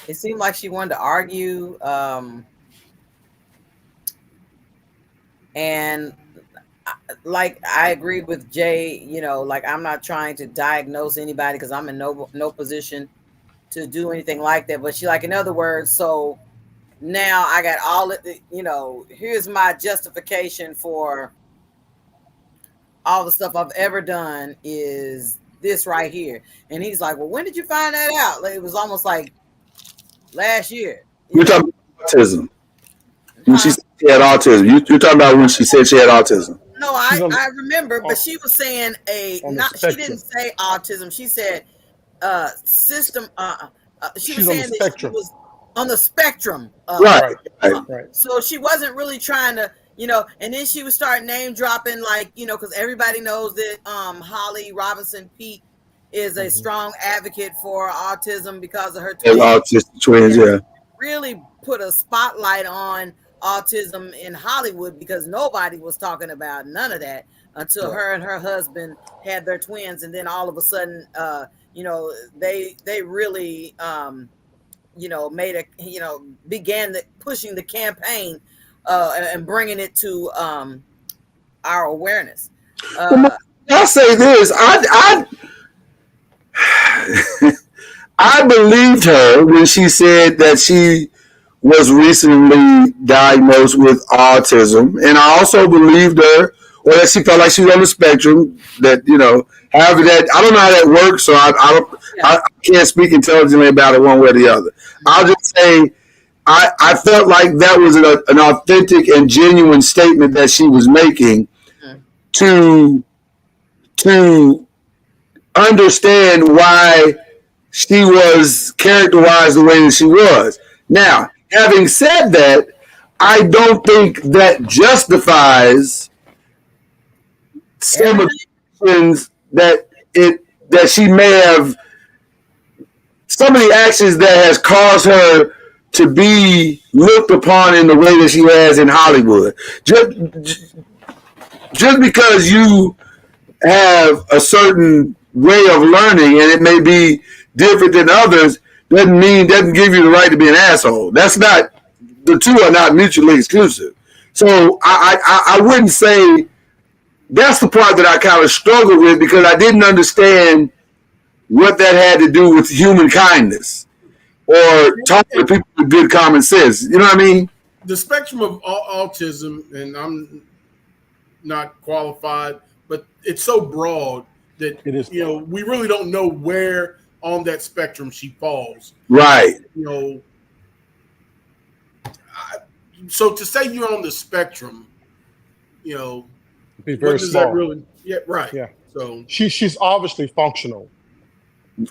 It seemed like she wanted to argue, and like I agreed with Jay. You know, like I'm not trying to diagnose anybody because I'm in no position to do anything like that. But she, like, in other words, so now I got all of the, here's my justification for all the stuff I've ever done is this right here. And he's like, well, when did you find that out? Like, it was almost like last year. You're talking about autism. When she said she had autism. You're talking about when she said she had autism. No, I remember, but she was saying she didn't say autism. She said system. She was saying that she was on the spectrum. Right. So she wasn't really trying to, and then she would start name dropping, like, because everybody knows that Holly Robinson Peete is a strong advocate for autism because of her twins. Autistic twins, yeah. Really put a spotlight on autism in Hollywood because nobody was talking about none of that until her and her husband had their twins, and then all of a sudden, they really made began pushing the campaign and bringing it to our awareness. I'll say this: I believed her when she said that she was recently diagnosed with autism, and I also believed her, or that she felt like she was on the spectrum. That however that, I don't know how that works, so I can't speak intelligently about it one way or the other. I'll just say I felt like that was an authentic and genuine statement that she was making to understand why she was characterized the way that she was. Now, having said that, I don't think that justifies some of the actions that she may have, some of the actions that has caused her to be looked upon in the way that she has in Hollywood. Just because you have a certain way of learning and it may be different than others doesn't give you the right to be an asshole. That's not, the two are not mutually exclusive. So I wouldn't say, that's the part that I kind of struggled with because I didn't understand what that had to do with human kindness or talking to people with good common sense. You know what I mean? The spectrum of autism, and I'm not qualified, but it's so broad that it is. We really don't know where on that spectrum she falls. Right. So to say you're on the spectrum, be very small. That really? Yeah. Right. Yeah. So she's obviously functional.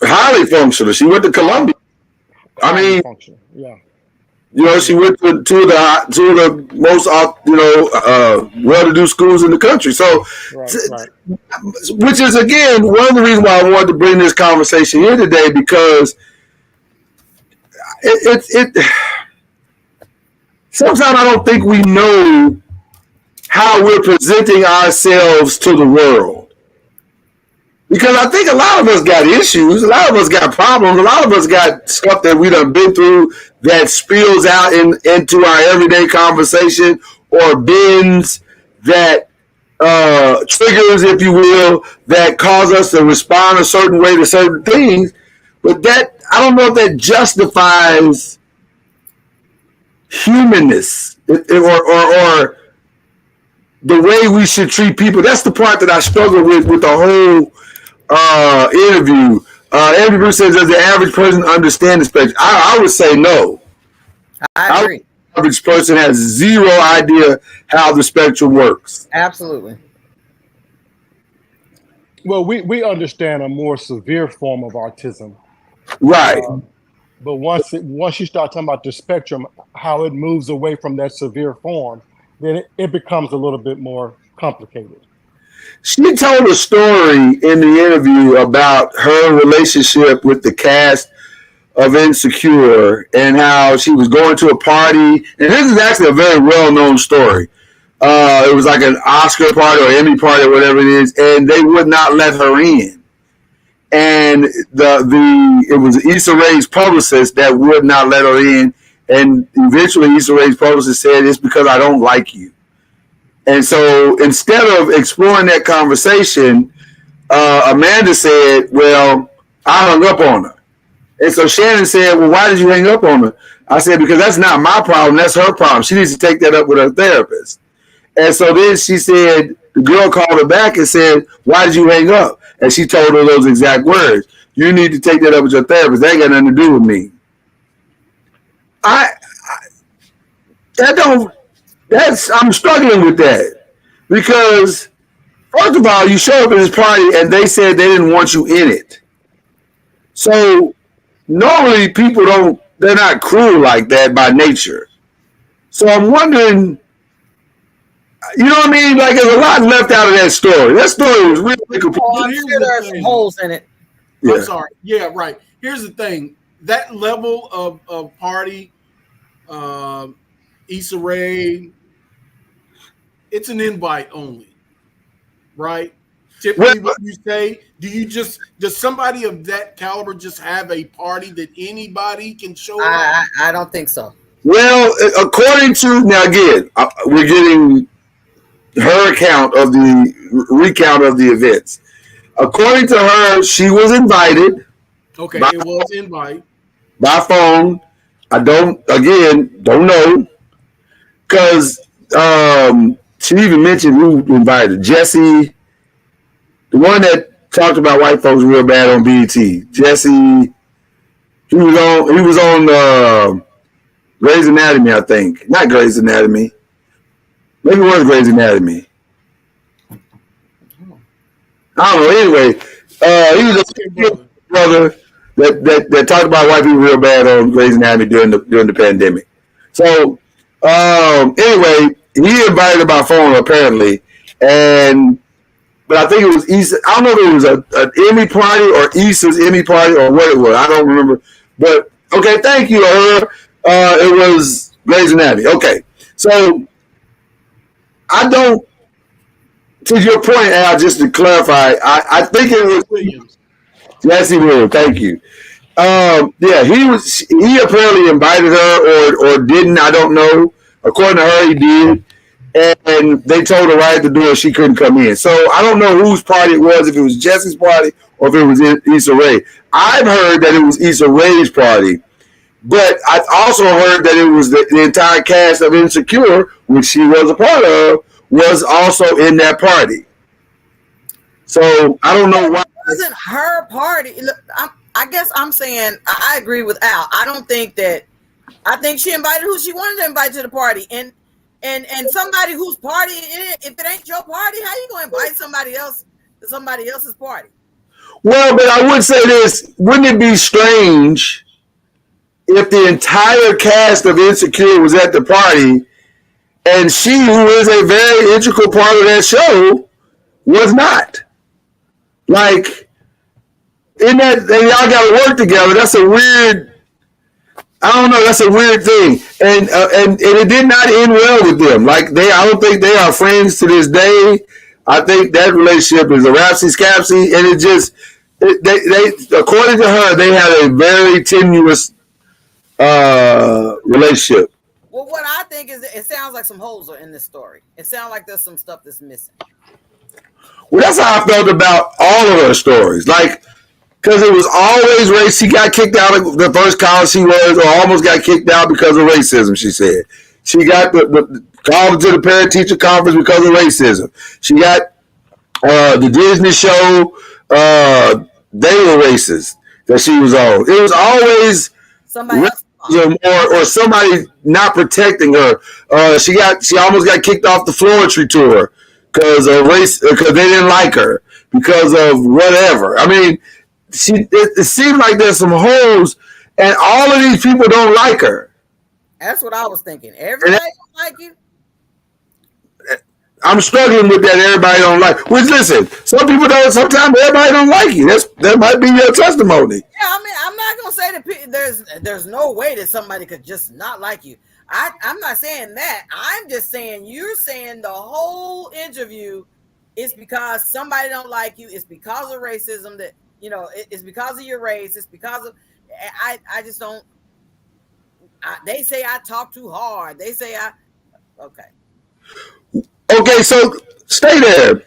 Highly functional. She went to Columbia. Functional. Yeah. She went to two of the most well-to-do schools in the country. So, right. Which is again one of the reasons why I wanted to bring this conversation here today, because it sometimes I don't think we know how we're presenting ourselves to the world. Because I think a lot of us got issues, a lot of us got problems, a lot of us got stuff that we done been through that spills out into our everyday conversation, or bends that triggers, if you will, that cause us to respond a certain way to certain things. But that, I don't know if that justifies humanness or the way we should treat people. That's the part that I struggle with the whole interview. Andrew Bruce says, does the average person understand the spectrum? I would say no. I agree. The average person has zero idea how the spectrum works. Absolutely. Well, we understand a more severe form of autism. Right. But once you start talking about the spectrum, how it moves away from that severe form, then it becomes a little bit more complicated. She told a story in the interview about her relationship with the cast of Insecure and how she was going to a party. And this is actually a very well-known story. It was like an Oscar party or Emmy party or whatever it is, and they would not let her in. And it was Issa Rae's publicist that would not let her in. And eventually Issa Rae's publicist said, it's because I don't like you. And so instead of exploring that conversation, Amanda said, well, I hung up on her. And so Shannon said, well, why did you hang up on her? I said, because that's not my problem. That's her problem. She needs to take that up with her therapist. And so then she said, the girl called her back and said, why did you hang up? And she told her those exact words. You need to take that up with your therapist. That ain't got nothing to do with me. I'm struggling with that because first of all, you show up at this party and they said they didn't want you in it. So normally people they're not cruel like that by nature. So I'm wondering, you know what I mean? Like there's a lot left out of that story. That story was really complete. I'm sure there are some holes in it. Yeah. I'm sorry. Yeah, right. Here's the thing. That level of party, Issa Rae, it's an invite only, right? Typically, what you say, does somebody of that caliber just have a party that anybody can show up? I don't think so. Well, according to, now again, we're getting her recount of the events. According to her, she was invited. Okay, it was invite. By phone. I don't know. Because she even mentioned who invited Jesse, the one that talked about white folks real bad on BET. Jesse, he was on Grey's Anatomy, I think. Not Grey's Anatomy. Maybe it was Grey's Anatomy. I don't know. Anyway, he was a brother that talked about white people real bad on Grey's Anatomy during the pandemic. So anyway, he invited her by phone apparently, but I think it was Issa. I don't know if it was an Emmy party or Issa's Emmy party or what it was. I don't remember. But okay, thank you, her. It was Grey's Anatomy. Okay, so I don't. To your point, Al, just to clarify, I think it was Williams. Jesse Williams. Thank you. Yeah, he apparently invited her or didn't. I don't know. According to her, he did. And they told her right at the door she couldn't come in. So I don't know whose party it was, if it was Jesse's party or if it was Issa Rae. I've heard that it was Issa Rae's party, but I've also heard that it was the entire cast of Insecure, which she was a part of, was also in that party. So I don't know why. It wasn't her party. Look, I guess I'm saying I agree with Al. I think she invited who she wanted to invite to the party, and somebody whose party if it ain't your party, how you gonna invite somebody else to somebody else's party? Well, but I would say this: wouldn't it be strange if the entire cast of Insecure was at the party, and she, who is a very integral part of that show, was not? Like, in that, and y'all got to work together. That's a weird. I don't know. That's a weird thing, and it did not end well with them. Like I don't think they are friends to this day. I think that relationship is a rapsy-scapsy, and they according to her, they had a very tenuous relationship. Well, what I think is it sounds like some holes are in this story. It sounds like there's some stuff that's missing. Well, that's how I felt about all of her stories. Like, because it was always race. She got kicked out of the first college she was, or almost got kicked out because of racism, she said. She got called to the parent-teacher conference because of racism. She got the Disney show. They were racist. that she was on. It was always Somebody else. or somebody not protecting her. She almost got kicked off the Florentry tour because of race, because they didn't like her because of whatever. I mean, it seems like there's some holes, and all of these people don't like her. That's what I was thinking. Everybody don't like you. I'm struggling with that. Everybody don't like. Which, listen, some people don't. Sometimes everybody don't like you. That might be your testimony. Yeah, I mean, I'm not gonna say that there's no way that somebody could just not like you. I'm not saying that. I'm just saying you're saying the whole interview is because somebody don't like you. It's because of racism. That it's because of your race. It's because of I just don't. They say I talk too hard. They say okay. Okay, so stay there,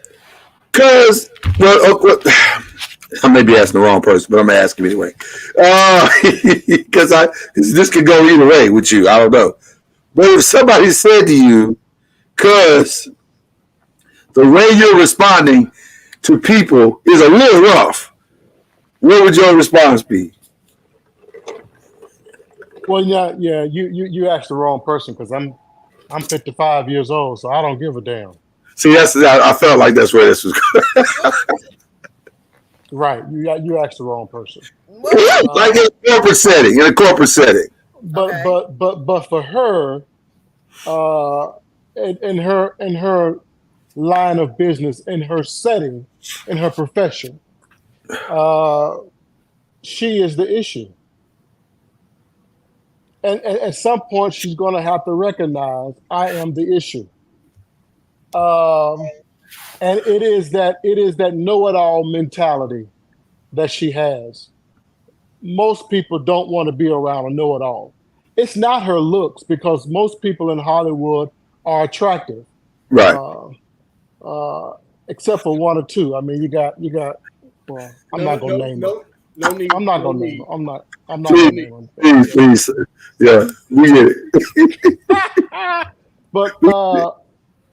because I may be asking the wrong person, but I'm gonna ask him anyway, because this could go either way with you. I don't know, but if somebody said to you, because the way you're responding to people is a little rough, what would your response be? Well, yeah, you asked the wrong person because I'm 55 years old, so I don't give a damn. See, I felt like that's where this was going. Right, you asked the wrong person. Like in a corporate setting. But for her, in her line of business, in her setting, in her profession, she is the issue. And at some point, she's going to have to recognize I am the issue. And it is that know-it-all mentality that she has. Most people don't want to be around a know-it-all. It's not her looks, because most people in Hollywood are attractive, right? Except for one or two. I mean, you got. Well, I'm not gonna name them. No need. I'm not gonna name them. I'm not gonna name them. Please, yeah, we get it. But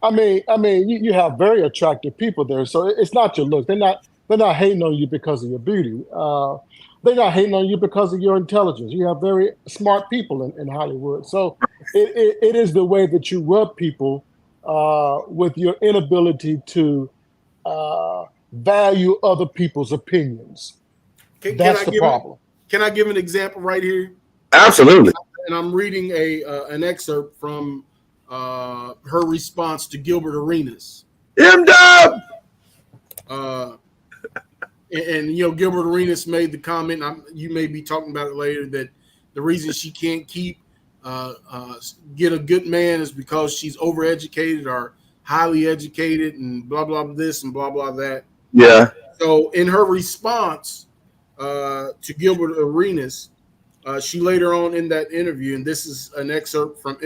I mean, you have very attractive people there, so it's not your look. They're not hating on you because of your beauty. They're not hating on you because of your intelligence. You have very smart people in Hollywood. So it is the way that you rub people with your inability to value other people's opinions. That's the problem. Can I give an example right here? Absolutely. And I'm reading an excerpt from her response to Gilbert Arenas. M-Dub! And Gilbert Arenas made the comment, you may be talking about it later, that the reason she can't get a good man is because she's overeducated or highly educated and blah, blah, this and blah, blah, that. Yeah. So in her response to Gilbert Arenas, she later on in that interview, and this is an excerpt from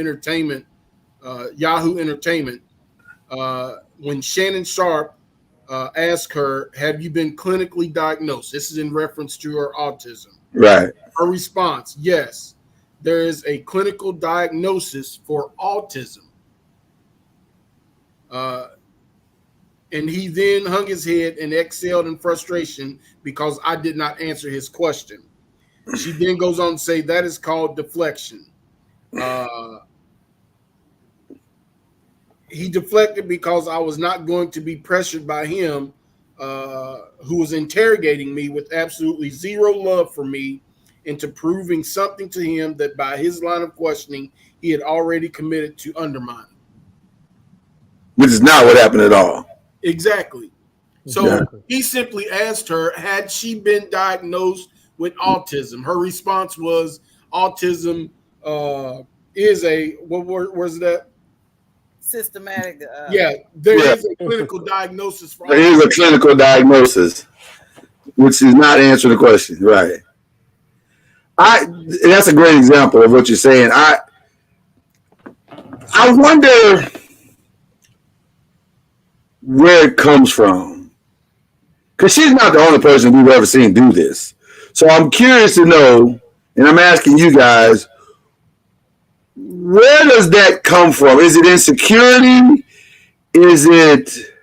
Yahoo Entertainment, when Shannon Sharp asked her, have you been clinically diagnosed? This is in reference to her autism. Right. Her response, yes, there is a clinical diagnosis for autism. And he then hung his head and exhaled in frustration because I did not answer his question. She then goes on to say that is called deflection. He deflected because I was not going to be pressured by him, who was interrogating me with absolutely zero love for me, into proving something to him that by his line of questioning, he had already committed to undermine. Which is not what happened at all. Exactly. So he simply asked her, had she been diagnosed with autism? Her response was, autism is a, what word was that? Systematic. There is a clinical diagnosis for autism. There is a clinical diagnosis, which is not answering the question. Right. That's a great example of what you're saying. I wonder where it comes from, because she's not the only person we've ever seen do this. So I'm curious to know, and I'm asking you guys, where does that come from? Is it insecurity? Is it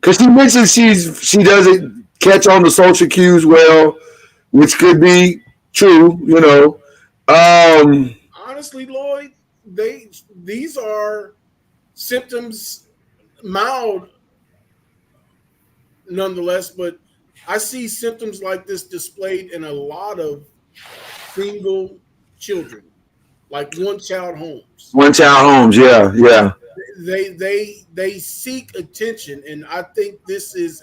because she mentioned she doesn't catch on the social cues well? which could be true, Honestly, Lloyd, these are symptoms, mild nonetheless, but I see symptoms like this displayed in a lot of single children, like one-child homes. One-child homes, yeah. They seek attention, and I think this is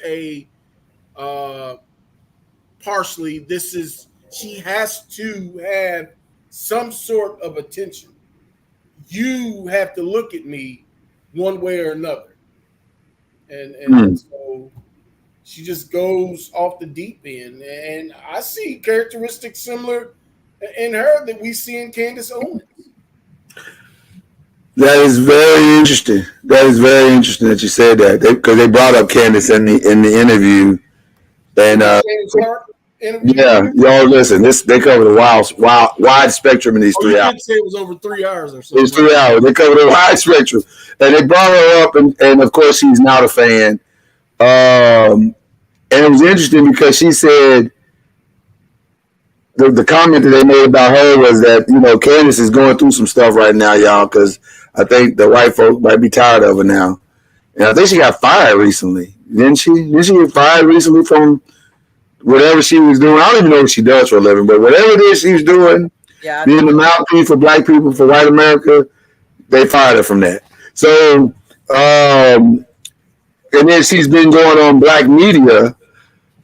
partially she has to have some sort of attention. You have to look at me one way or another, and so she just goes off the deep end. And I see characteristics similar in her that we see in Candace Owens. That is very interesting. That is very interesting that you said that, because they brought up Candace in the interview, and y'all listen. They covered a wide spectrum in these 3 hours. You did say it was over 3 hours or so. It's 3 hours. They covered a wide spectrum, and they brought her up, and of course she's not a fan. And it was interesting because she said the comment that they made about her was that Candace is going through some stuff right now, y'all, because I think the white folk might be tired of her now, and I think she got fired recently. Didn't she? Didn't she get fired recently from whatever she was doing? I don't even know what she does for a living, but whatever it is she was doing, being the mouthpiece for black people, for white America, they fired her from that. So, and then she's been going on black media,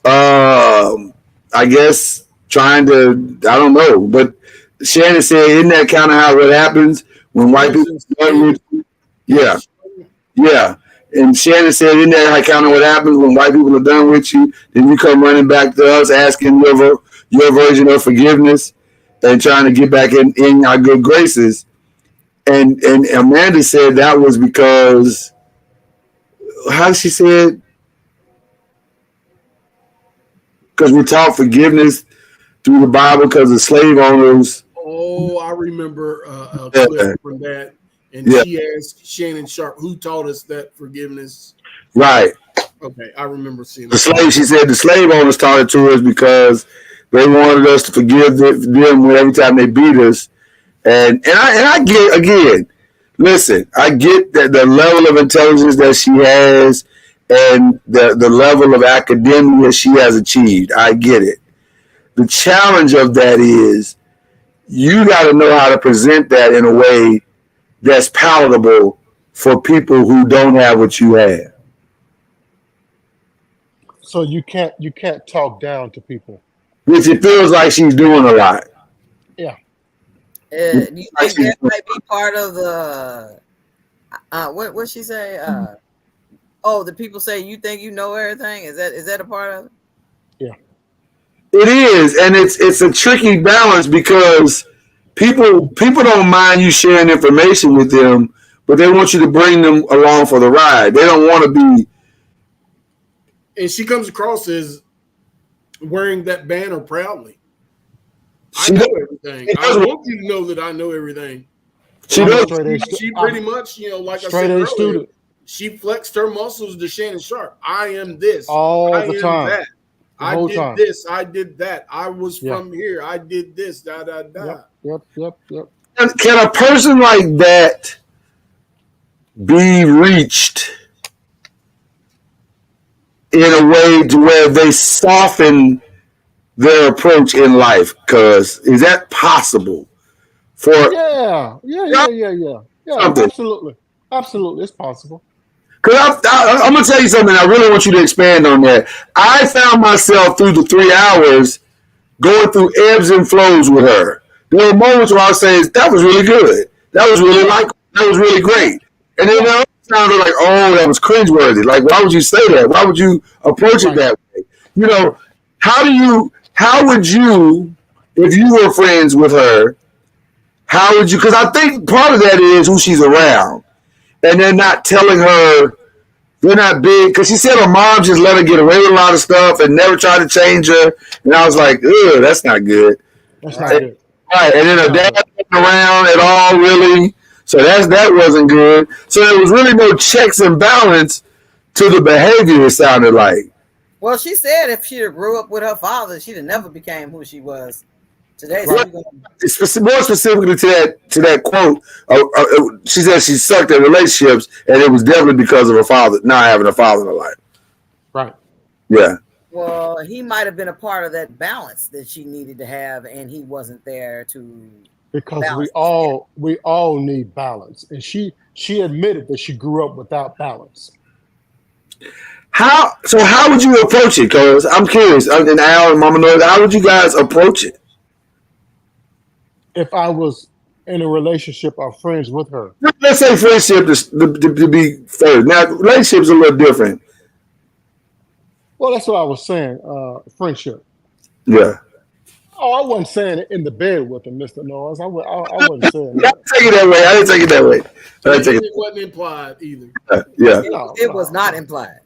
I guess, trying to, I don't know, but Shannon said, isn't that kind of how it happens when white people done with you? Yeah. And Shannon said, isn't that kind of what happens when white people are done with you? Then you come running back to us asking your version of forgiveness and trying to get back in our good graces. And Amanda said that was because, how she said, because we taught forgiveness through the Bible because of slave owners. Oh, I remember a clip from that. And she asked Shannon Sharp, who taught us that forgiveness? Right. Okay, I remember seeing she said the slave owners taught it to us because they wanted us to forgive them every time they beat us. And I get, again, listen, I get that the level of intelligence that she has and the level of academia she has achieved. I get it. The challenge of that is you got to know how to present that in a way that's palatable for people who don't have what you have. So you can't talk down to people. Which it feels like she's doing a lot. Yeah. Do you think that might be part of the what she say? The people say you think you know everything. Is that a part of it? Yeah. It is, and it's a tricky balance because people don't mind you sharing information with them, but they want you to bring them along for the ride. They don't want to be. And she comes across as wearing that banner proudly. I know everything. I want you to know that I know everything. She pretty much, like I said earlier, student. She flexed her muscles to Shannon Sharp. I am this. All the time. That. I did this. I did that. I was from here. I did this. Da da da. Yep. Can a person like that be reached in a way to where they soften their approach in life? Because is that possible? Yeah. Absolutely, it's possible. Because I'm going to tell you something. I really want you to expand on that. I found myself through the 3 hours going through ebbs and flows with her. There were moments where I was saying, that was really good. That was really that was really great. And then there sounded like, oh, that was cringeworthy. Like, why would you say that? Why would you approach it that way? How would you, if you were friends with her, how would you, because I think part of that is who she's around. And they're not telling her, they're not big. Because she said her mom just let her get away with a lot of stuff and never tried to change her. And I was like, ugh, that's not good. That's not good. Right. And then her dad wasn't around at all, really. So that wasn't good. So there was really no checks and balance to the behavior, it sounded like. Well, she said if she'd have grew up with her father, she'd have never became who she was today. So More specifically to that quote, she said she sucked at relationships, and it was definitely because of her father not having a father in her life. Right. Yeah. Well, he might have been a part of that balance that she needed to have, and he wasn't there to. Because balance we all need balance, and she admitted that she grew up without balance. How would you approach it? Because I'm curious, and Al and Mama NOIZ, how would you guys approach it? If I was in a relationship or friends with her. Let's say friendship to be fair. Now, relationships are a little different. Well, that's what I was saying. Friendship. Yeah. Oh, I wasn't saying it in the bed with him, Mr. NOIZ. I wasn't saying that. I didn't take it that way. It wasn't implied either. Yeah. It was not implied.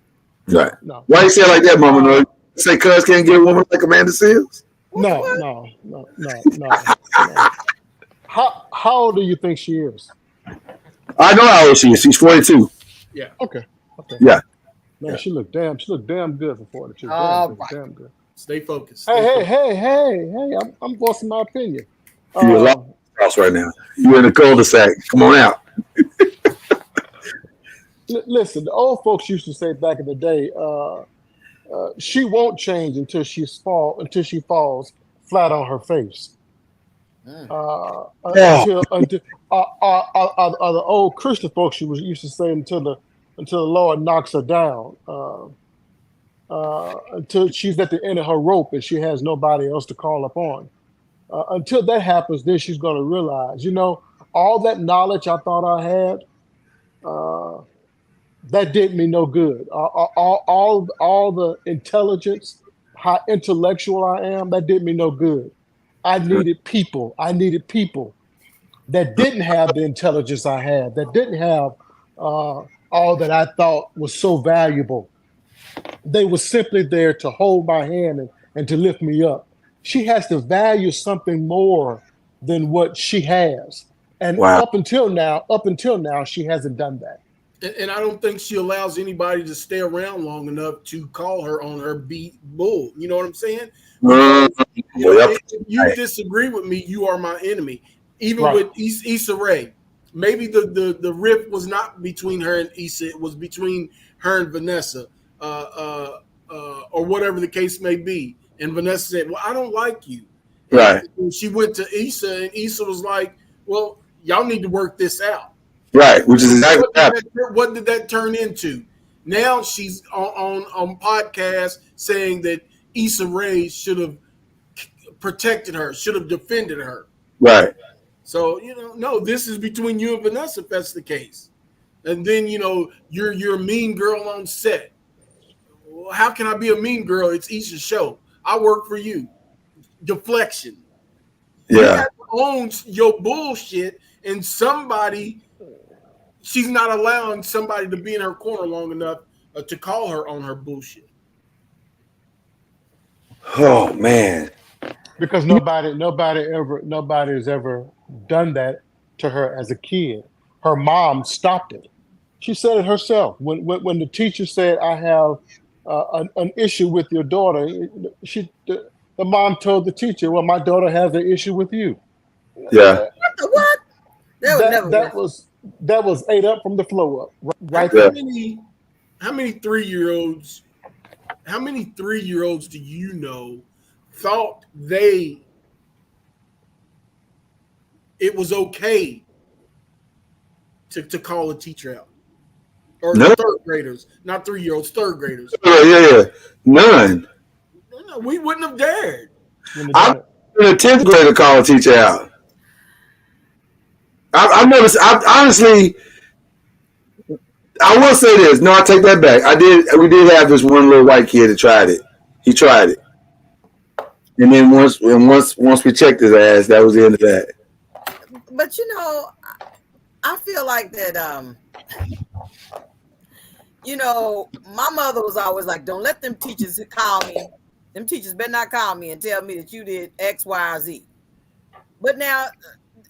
Right. No. Why you say it like that, Mama NOIZ? Say cuz can't get a woman like Amanda Seals? No. How old do you think she is? I know how old she is. She's 42. Yeah. Okay. Yeah. Man, she looked damn good for 42. Damn good. Stay focused. Hey! I'm voicing my opinion. You're a lot house right now. You're in the cul-de-sac. Come on out. Listen, the old folks used to say back in the day, she won't change until she falls flat on her face. Until the old Christian folks used to say until the Lord knocks her down, until she's at the end of her rope and she has nobody else to call upon. Until that happens, then she's going to realize, all that knowledge I thought I had, that did me no good. All the intelligence, how intellectual I am, that did me no good. I needed people that didn't have the intelligence I had, that didn't have all that I thought was so valuable. They were simply there to hold my hand and to lift me up. She has to value something more than what she has. And up until now, she hasn't done that. And I don't think she allows anybody to stay around long enough to call her on her beat bull. You know what I'm saying? If you disagree with me, you are my enemy. Even with Issa Rae, maybe the rift was not between her and Issa, it was between her and Vanessa, or whatever the case may be. And Vanessa said, "Well, I don't like you." Right. And she went to Issa, and Issa was like, "Well, y'all need to work this out." Right, which is exactly what did that turn into? Now she's on podcast saying that Issa Rae should have protected her, should have defended her. Right. So no, this is between you and Vanessa if that's the case. And then you're a mean girl on set. Well, how can I be a mean girl? It's Issa's show. I work for you. Deflection. Yeah. You have to own your bullshit, and she's not allowing somebody to be in her corner long enough to call her on her bullshit. Oh man! Because nobody has ever done that to her as a kid. Her mom stopped it. She said it herself. When the teacher said, "I have an issue with your daughter," the mom told the teacher, "Well, my daughter has an issue with you." Yeah. What? That was ate up from the flow up. Right. How many 3-year-olds? How many 3-year-olds do you know thought it was okay to call a teacher out? Or third graders, not 3-year-olds, third graders. Yeah. None. No, we wouldn't have dared. I'm in a 10th grader call a teacher out. I've noticed. Honestly, I will say this. No, I take that back. We did have this one little white kid that tried it. He tried it, and then once we checked his ass, that was the end of that. But I feel like that. My mother was always like, "Don't let them teachers call me. Them teachers better not call me and tell me that you did X, Y, or Z." But now,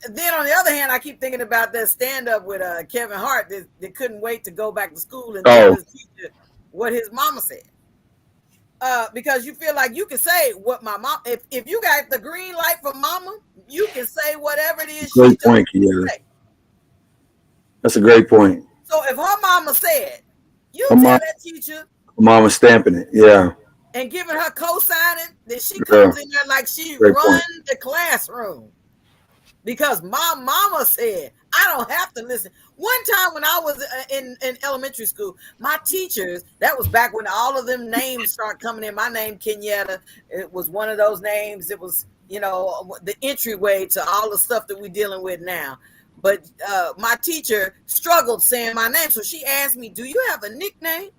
then on the other hand, I keep thinking about that stand-up with Kevin Hart that couldn't wait to go back to school and tell his teacher what his mama said. because you feel like you can say what my mom. If you got the green light from mama, you can say whatever it is. Great point, Kiera. That's a great point. So if her mama said, you Her tell mom- that teacher Mama stamping it. Yeah. and giving her co-signing, then she comes in there like she Great run point. the classroom. Because my mama said, I don't have to listen. One time when I was in elementary school, my teachers, that was back when all of them names started coming in. My name, Kenyatta, it was one of those names. It was, the entryway to all the stuff that we're dealing with now. But my teacher struggled saying my name. So she asked me, do you have a nickname?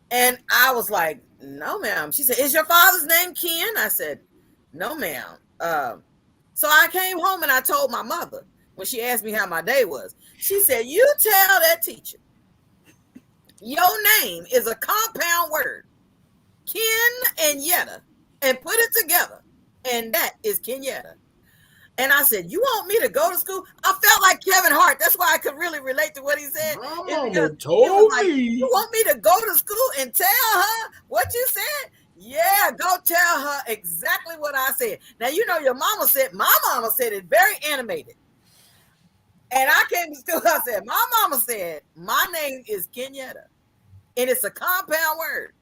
And I was like, no, ma'am. She said, is your father's name Ken? I said, no, ma'am. So I came home and I told my mother when she asked me how my day was. She said, you tell that teacher your name is a compound word, Ken and Yetta, and put it together. And that is Kenyatta. And I said, you want me to go to school? I felt like Kevin Hart. That's why I could really relate to what he said. Mama told me. You want me to go to school and tell her what you said? Yeah, go tell her exactly what I said. Now, your mama said, my mama said it very animated. And I came to school, I said, my mama said, my name is Kenyatta. And it's a compound word,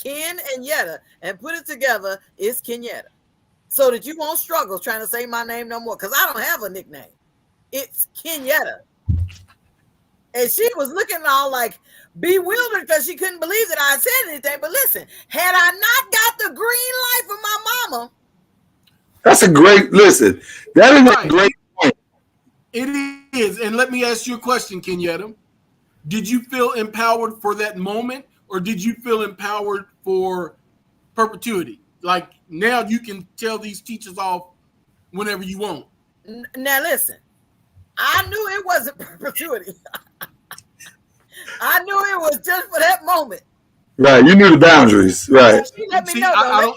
Ken and Yetta, and put it together, it's Kenyatta. So that you won't struggle trying to say my name no more, because I don't have a nickname. It's Kenyatta. And she was looking all like bewildered because she couldn't believe that I had said anything. But listen, had I not got the green light from my mama. That's a great, listen, that is a great point. It is. And let me ask you a question, Kenyatta. Did you feel empowered for that moment, or did you feel empowered for perpetuity? Like, now you can tell these teachers off whenever you want. Now listen, I knew it wasn't perpetuity. I knew it was just for that moment. Right, you knew the boundaries. Right. She let me See, know. I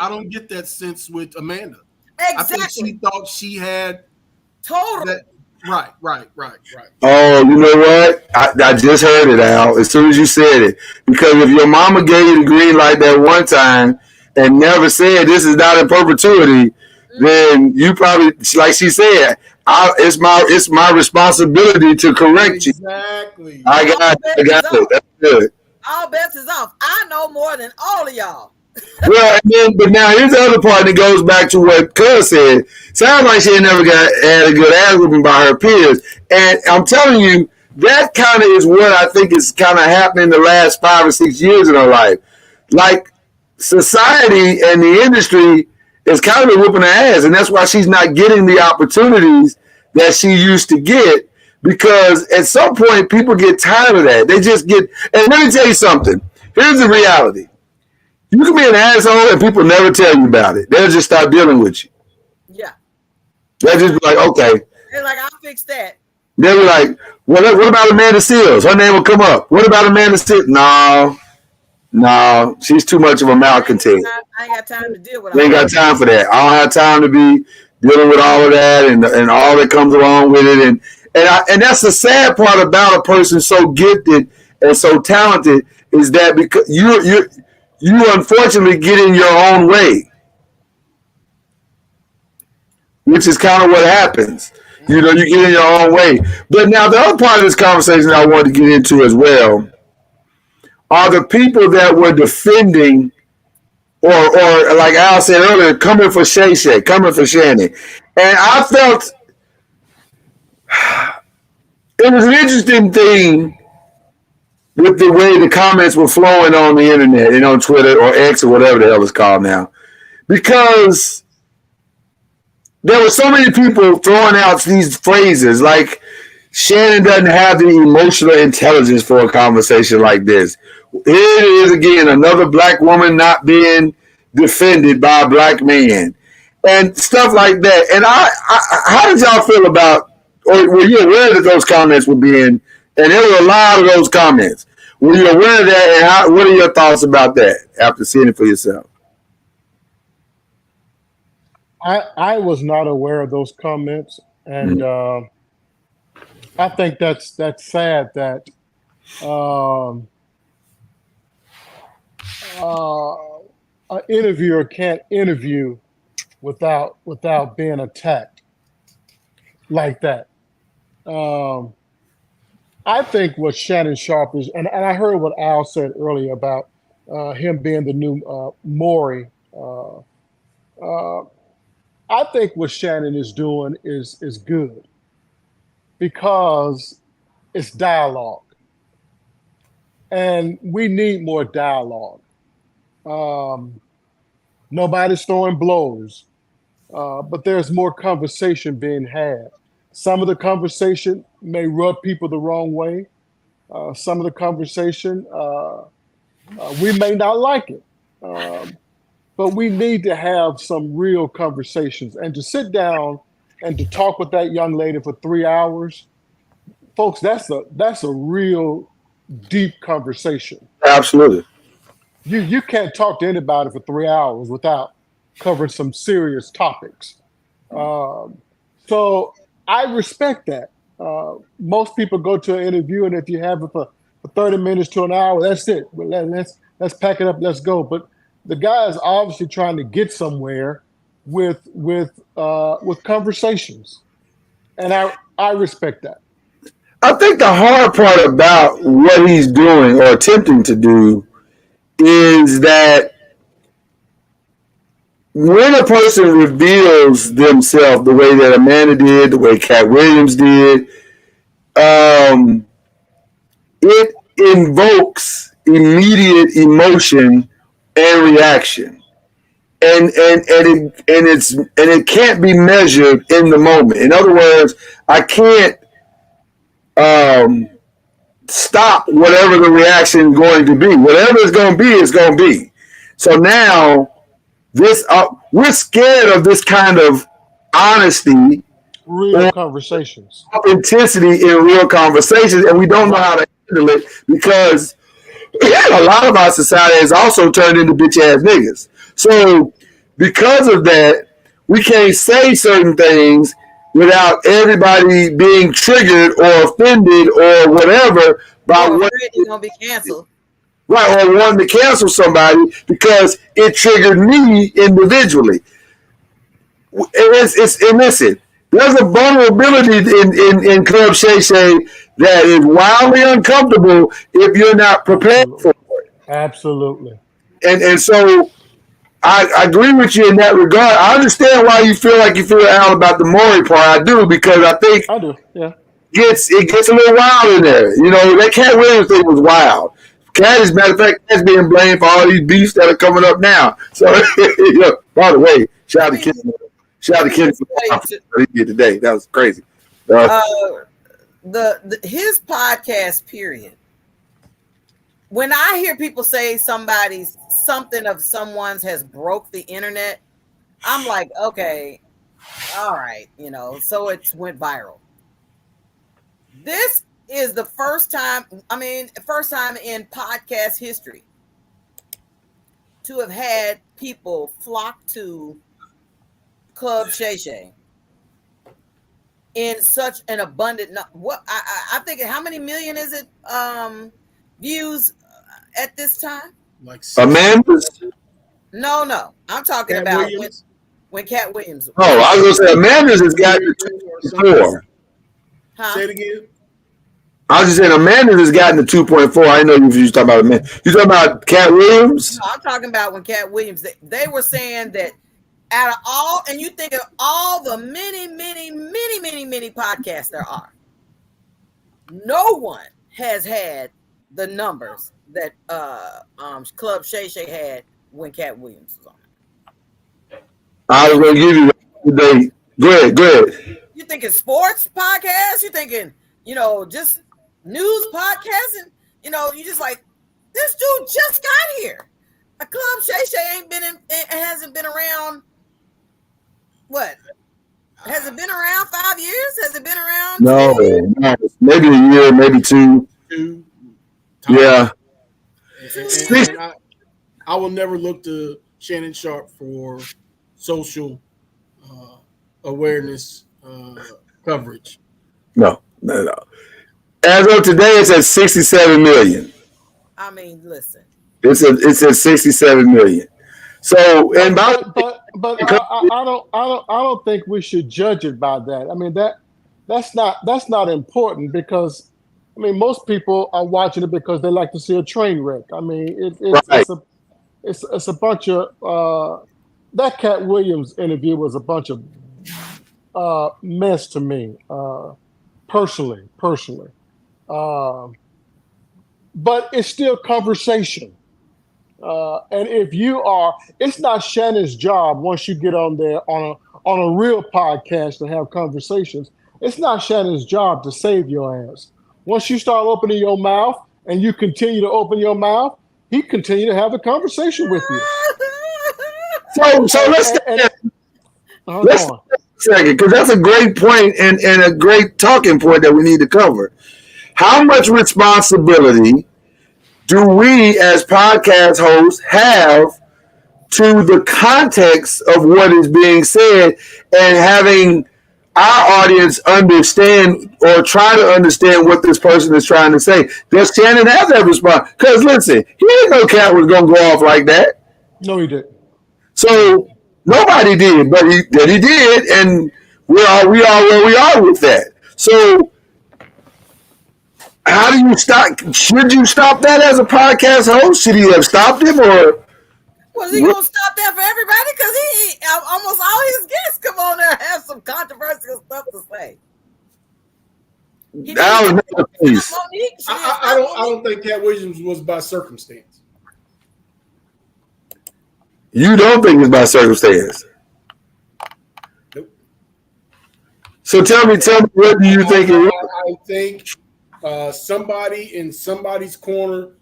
don't get that sense with Amanda. Exactly. I think she thought she had total. Right. Oh, you know what? I just heard it, Al, as soon as you said it. Because if your mama gave you the green light that one time and never said this is not in perpetuity, then you probably, like she said, it's my responsibility to correct you. Exactly. I got it. That's good. All bets is off. I know more than all of y'all. Well, but now here's the other part that goes back to what Cuz said. Sounds like she never had a good ass whooping by her peers. And I'm telling you, that kind of is what I think is kind of happening the last 5 or 6 years in her life. Like, society and the industry is kind of whooping her ass. And that's why she's not getting the opportunities that she used to get. Because at some point, people get tired of that. They just get, and let me tell you something. Here's the reality. You can be an asshole and people never tell you about it. They'll just start dealing with you. Yeah. They'll just be like, okay. They're like, I'll fix that. They'll be like, what about Amanda Seals? Her name will come up. What about Amanda Seals? No, she's too much of a malcontent. I ain't got time to deal with We ain't got time for that. I don't have time to be dealing with all of that and all that comes along with it. And that's the sad part about a person so gifted and so talented is that because you unfortunately get in your own way, which is kind of what happens. You get in your own way. But now the other part of this conversation I wanted to get into as well are the people that were defending or like Al said earlier, coming for Shay Shay, coming for Shannon. And I felt it was an interesting thing with the way the comments were flowing on the internet and on Twitter or X or whatever the hell it's called now. Because there were so many people throwing out these phrases like Shannon doesn't have the emotional intelligence for a conversation like this. Here it is again, another black woman not being defended by a black man and stuff like that. And how did y'all feel about, or were you aware that those comments were being, and there were a lot of those comments. Were you aware of that, and what are your thoughts about that after seeing it for yourself? I was not aware of those comments, and I think that's sad that an interviewer can't interview without being attacked like that. I think what Shannon Sharp is, and I heard what Al said earlier about him being the new Maury. I think what Shannon is doing is good because it's dialogue, and we need more dialogue. Nobody's throwing blows, but there's more conversation being had. Some of the conversation may rub people the wrong way. Some of the conversation, we may not like it. But we need to have some real conversations. And to sit down and to talk with that young lady for 3 hours, folks, that's a real deep conversation. Absolutely. You can't talk to anybody for 3 hours without covering some serious topics. So I respect that. Most people go to an interview, and if you have it for 30 minutes to an hour, that's it. Let's pack it up. Let's go. But the guy is obviously trying to get somewhere with conversations, and I respect that. I think the hard part about what he's doing or attempting to do is that when a person reveals themselves the way that Amanda did, the way Cat Williams did, it invokes immediate emotion and reaction, and it can't be measured in the moment. In other words, I can't stop whatever the reaction is going to be. Whatever it's going to be, it's going to be. So now we're scared of this kind of honesty, real conversations, authenticity in real conversations, and we don't know how to handle it because a lot of our society has also turned into bitch ass niggas. So because of that, we can't say certain things without everybody being triggered or offended or whatever by what you're gonna be canceled. Right, or wanting to cancel somebody because it triggered me individually. And listen, there's a vulnerability in Club Shay Shay that is wildly uncomfortable if you're not prepared for it. Absolutely. And so I agree with you in that regard. I understand why you feel like you feel out about the Maury part. I do, because I think I do, yeah. It gets a little wild in there. You know, that Cat Williams thing was wild. Cat, as a matter of fact, Cat's being blamed for all these beefs that are coming up now. So, you know, by the way, shout out to Ken. Shout out to Ken for what he did today. That was crazy. His podcast, period. When I hear people say something of someone's has broke the internet, I'm like, okay, all right, you know, so it went viral. This is the first time in podcast history to have had people flock to Club Shay Shay in such an abundant. I think how many million is it views at this time? Like Amanda's? No. I'm talking Cat about Williams? when Cat Williams. Oh, I was gonna say Amanda's has got 2.4. Huh? Say it again. I was just saying Amanda's has gotten to 2.4. I know you talking about Amanda. You talking about Cat Williams? No, I'm talking about when Cat Williams. They were saying that out of all, and you think of all the many podcasts there are, no one has had the numbers that Club Shay Shay had when Cat Williams was on it. I was gonna give you today. Go ahead. You thinking sports podcasts? You thinking, you know, just news podcasting? You know, you just like, this dude just got here. A Club Shay Shay hasn't been around. What? Has it been around 5 years? Has it been around? No, maybe a year, maybe two. Yeah. And I will never look to Shannon Sharp for social awareness coverage. No. As of today, it's at 67 million. I mean, listen. It's at 67 million. So and I don't think we should judge it by that. I mean that's not important because I mean most people are watching it because they like to see a train wreck. I mean it's a bunch of that Cat Williams interview was a bunch of mess to me personally. But it's still conversation. And if you are, it's not Shannon's job once you get on there on a real podcast to have conversations. It's not Shannon's job to save your ass. Once you start opening your mouth and you continue to open your mouth, he continue to have a conversation with you. So let's take a second, because that's a great point and a great talking point that we need to cover. How much responsibility do we as podcast hosts have to the context of what is being said and having our audience understand or try to understand what this person is trying to say? Does Shannon have that response? Because listen, he didn't know Cat was going to go off like that. No, he didn't. So nobody did, but he did, and we are where we are with that. So how do you stop? Should you stop that as a podcast host? Should he have stopped him, or was he gonna stop that for everybody? Because he almost all his guests come on there and have some controversial stuff to say. That was another piece. I don't think Cat Williams was by circumstance. You don't think it's by circumstance? Nope. So tell me, what do you think it was? I think somebody in somebody's corner,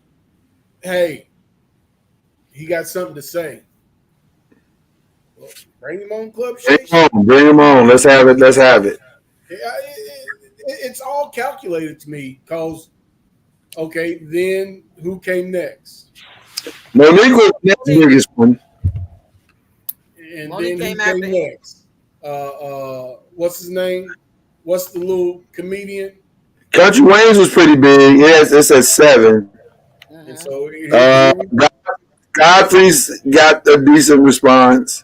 hey, he got something to say. Well, bring him on, Club Shay. Bring him on. Let's have it. It's all calculated to me because, okay, then who came next? Monique was the next biggest one. And Monique then who came next? What's his name? What's the little comedian? Country Wayne's was pretty big. Yes, it's at 7. And so Godfrey's got a decent response.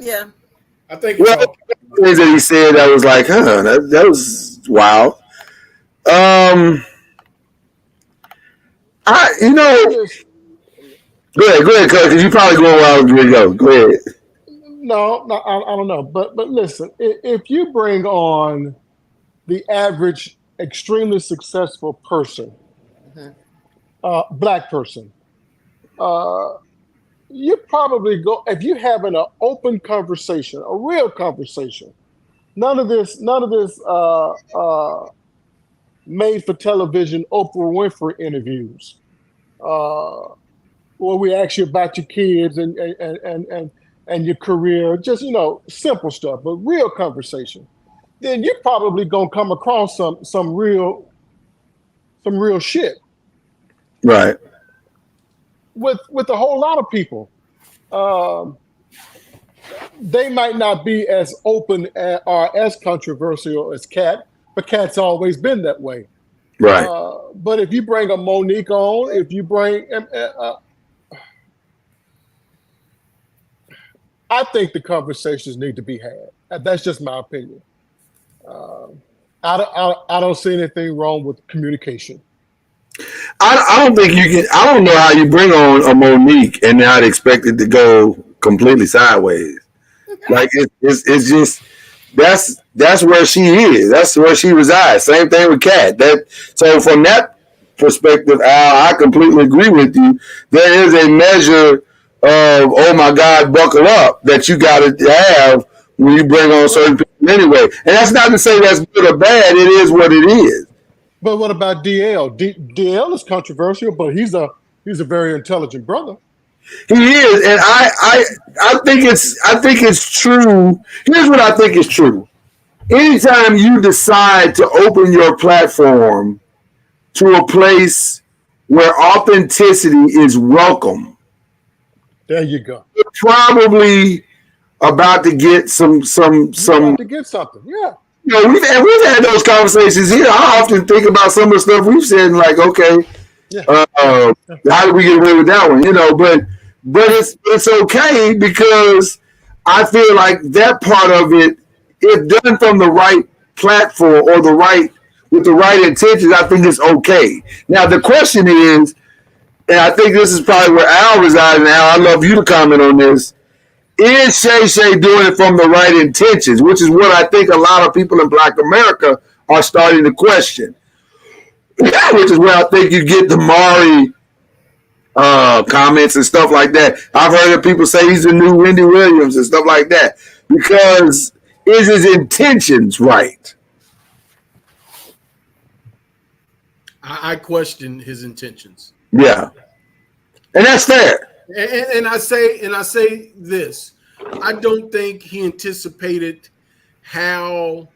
Yeah. I think things that he said that was like, that was wild. Go ahead, because you probably going where I was going to go. Go ahead. No, I don't know. But listen, if you bring on the average, extremely successful person, black person, you probably go, if you're having an open conversation, a real conversation, none of this made for television Oprah Winfrey interviews, where we ask you about your kids and your career, just simple stuff, but real conversation. Then you're probably gonna come across some real shit. Right. With a whole lot of people. They might not be as open or as controversial as Cat, but Cat's always been that way. Right. But if you bring a Monique on, if you bring I think the conversations need to be had. That's just my opinion. I don't see anything wrong with communication. I don't think you can. I don't know how you bring on a Monique and not expect it to go completely sideways. Like it's just that's where she is. That's where she resides. Same thing with Kat. So from that perspective, Al, I completely agree with you. There is a measure of, oh my God, buckle up, that you got to have when you bring on certain people anyway. And that's not to say that's good or bad. It is what it is. But what about DL? DL is controversial, but he's a very intelligent brother. He is, and I think it's true. Here's what I think is true. Anytime you decide to open your platform to a place where authenticity is welcome, there you go. You're probably about to get some. About to get something, yeah. You know, we've had those conversations here. I often think about some of the stuff we've said, and like, okay, How did we get away with that one? But it's okay because I feel like that part of it, if done from the right platform or with the right intentions, I think it's okay. Now the question is, and I think this is probably where Al resides now. I'd love you to comment on this. Is Shay Shay doing it from the right intentions? Which is what I think a lot of people in Black America are starting to question. Which is where I think you get the Maury comments and stuff like that. I've heard of people say he's the new Wendy Williams and stuff like that. Because is his intentions right? I question his intentions. Yeah. And that's fair. And I say this. I don't think he anticipated how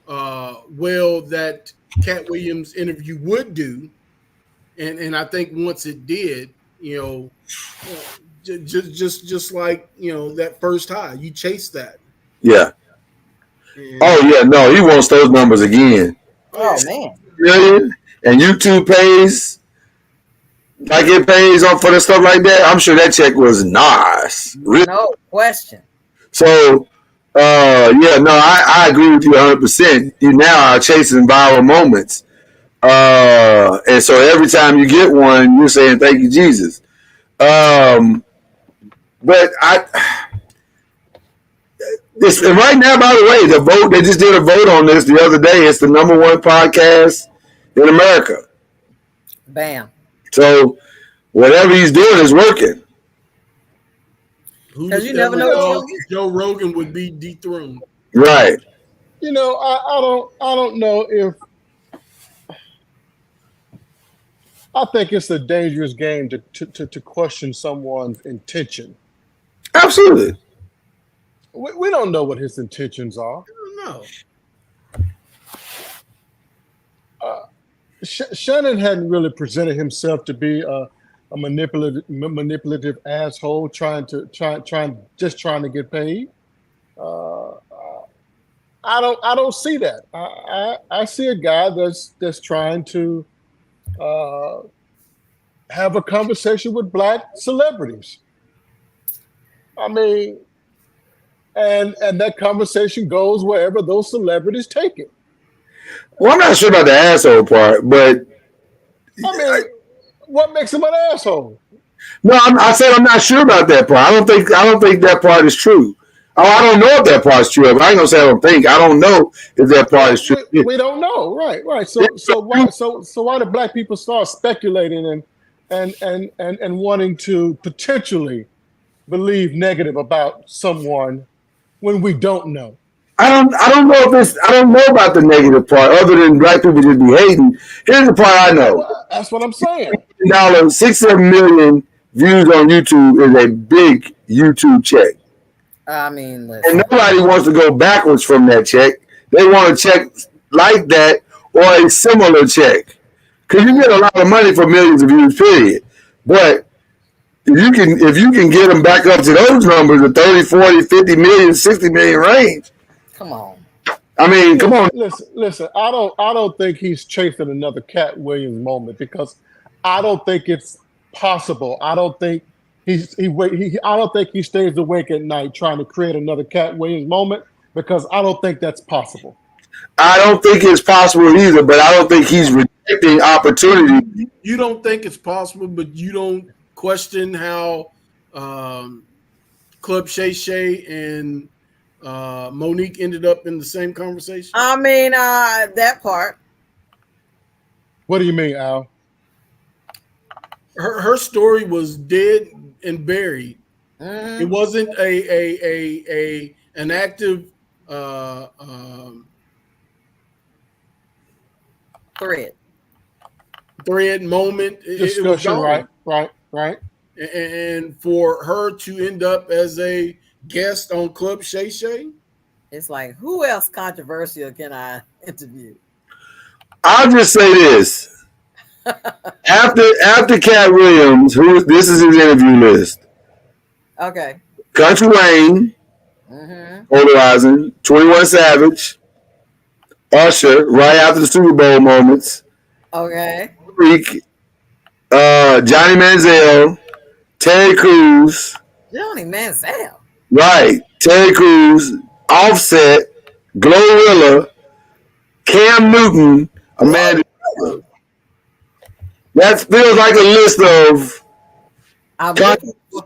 well that Cat Williams interview would do. And I think once it did, just like that first high, you chase that. Yeah. No, he wants those numbers again. Oh man. Million, and YouTube pays like it pays off for the stuff like that. I'm sure that check was nice. Really. No question. So I agree with you 100%. You now are chasing viral moments. And so every time you get one, you're saying thank you, Jesus. But right now, by the way, the vote, they just did a vote on this the other day. It's the #1 podcast in America. Bam. So whatever he's doing is working. Because you never know. Joe Rogan would be dethroned. Right. I don't know if I think it's a dangerous game to question someone's intention. Absolutely. We don't know what his intentions are. No. Shannon hadn't really presented himself to be a manipulative asshole trying to get paid. I don't see that. I see a guy that's trying to have a conversation with Black celebrities. I mean, and that conversation goes wherever those celebrities take it. Well, I'm not sure about the asshole part, but I mean, what makes him an asshole? No, I said I'm not sure about that part. I don't think that part is true. Oh, I don't know if that part is true. But I ain't gonna say I don't think. I don't know if that part is true. We don't know, right? So why do Black people start speculating and wanting to potentially believe negative about someone when we don't know? I don't know about the negative part, other than Black people just be hating. Here's the part I know. Well, that's what I'm saying. $6 million views on YouTube is a big YouTube check. I mean, listen. And nobody wants to go backwards from that check. They want a check like that or a similar check. Because you get a lot of money for millions of views, period. But if you can get them back up to those numbers, the 30, 40, 50 million, 60 million range. Come on. I mean, come on. Listen. I don't think he's chasing another Cat Williams moment because I don't think it's possible. I don't think I don't think he stays awake at night trying to create another Cat Williams moment because I don't think that's possible. I don't think it's possible either, but I don't think he's rejecting opportunity. You don't think it's possible, but you don't question how Club Shay Shay and Monique ended up in the same conversation? I mean, that part. What do you mean, Al? Her story was dead and buried. Mm-hmm. It wasn't an active thread moment. Discussion, right. And for her to end up as a guest on Club Shay Shay, it's like, who else controversial can I interview? I'll just say this. After Cat Williams, this is his interview list. Okay. Country Wayne, Polarizing, 21 Savage, Usher, right after the Super Bowl moments. Okay. Freak, Johnny Manziel, Terry Crews. Johnny Manziel. Right. Terry Crews, Offset, Glorilla, Cam Newton, Amanda. That feels like a list of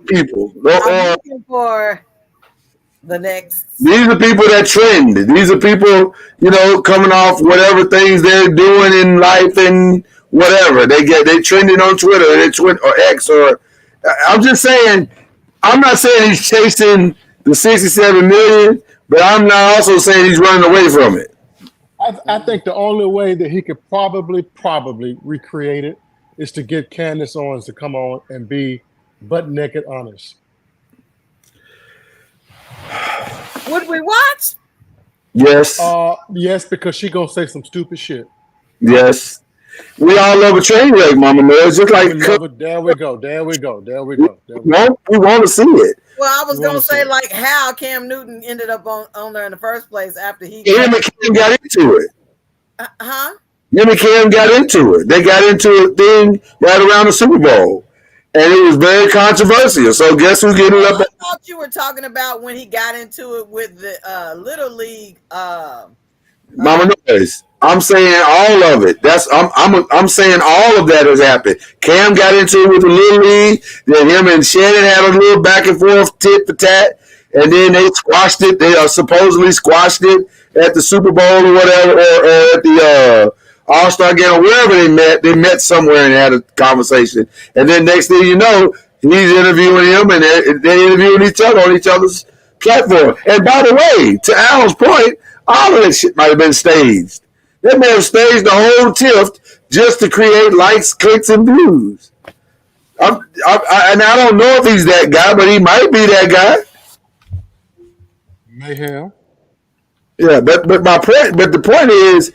people. I'm looking for the next. These are people that trend. These are people, coming off whatever things they're doing in life and whatever. They trending on Twitter or X or. I'm just saying. I'm not saying he's chasing the 67 million, but I'm not also saying he's running away from it. I think the only way that he could probably recreate it is to get Candace Owens to come on and be butt naked honest. Would we watch? Yes. Yes, because she gonna say some stupid shit. Yes. We all love a train wreck, Mama Nose. Just like there we go. We want to see it. Well, I was gonna say like how Cam Newton ended up on there in the first place after he. Him and Cam got into it. Huh? Him and Cam got into it. They got into a thing right around the Super Bowl, and it was very controversial. So guess who's getting up? I thought you were talking about when he got into it with the Little League. Mama Noise. I'm saying all of it. I'm saying all of that has happened. Cam got into it with the Little League. Then him and Shannon had a little back and forth, tit for tat, and then they squashed it. They supposedly squashed it at the Super Bowl or whatever, or at the All-Star game or wherever they met. They met somewhere and had a conversation. And then next thing you know, he's interviewing him, and they're interviewing each other on each other's platform. And by the way, to Alan's point, all of that shit might have been staged. They may have staged the whole tilt just to create likes, clicks, and views. And I don't know if he's that guy, but he might be that guy. Mayhem. Yeah, but the point is,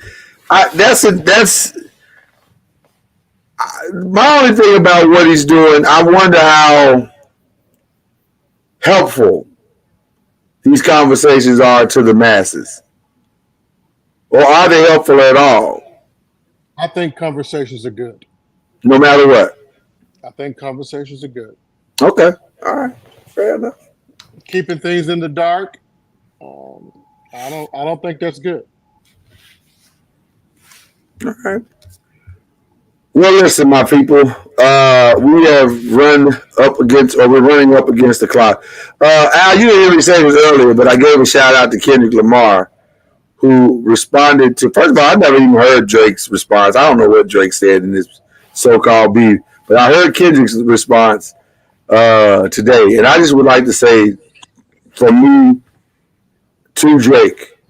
my only thing about what he's doing. I wonder how helpful these conversations are to the masses. Or are they helpful at all? I think conversations are good. No matter what? I think conversations are good. Okay. All right. Fair enough. Keeping things in the dark, I don't think that's good. All right. Well, listen, my people. We have we're running up against the clock. Al, you didn't hear me say this earlier, but I gave a shout out to Kendrick Lamar, who responded to, first of all, I never even heard Drake's response. I don't know what Drake said in this so-called beef, but I heard Kendrick's response today. And I just would like to say from me to Drake,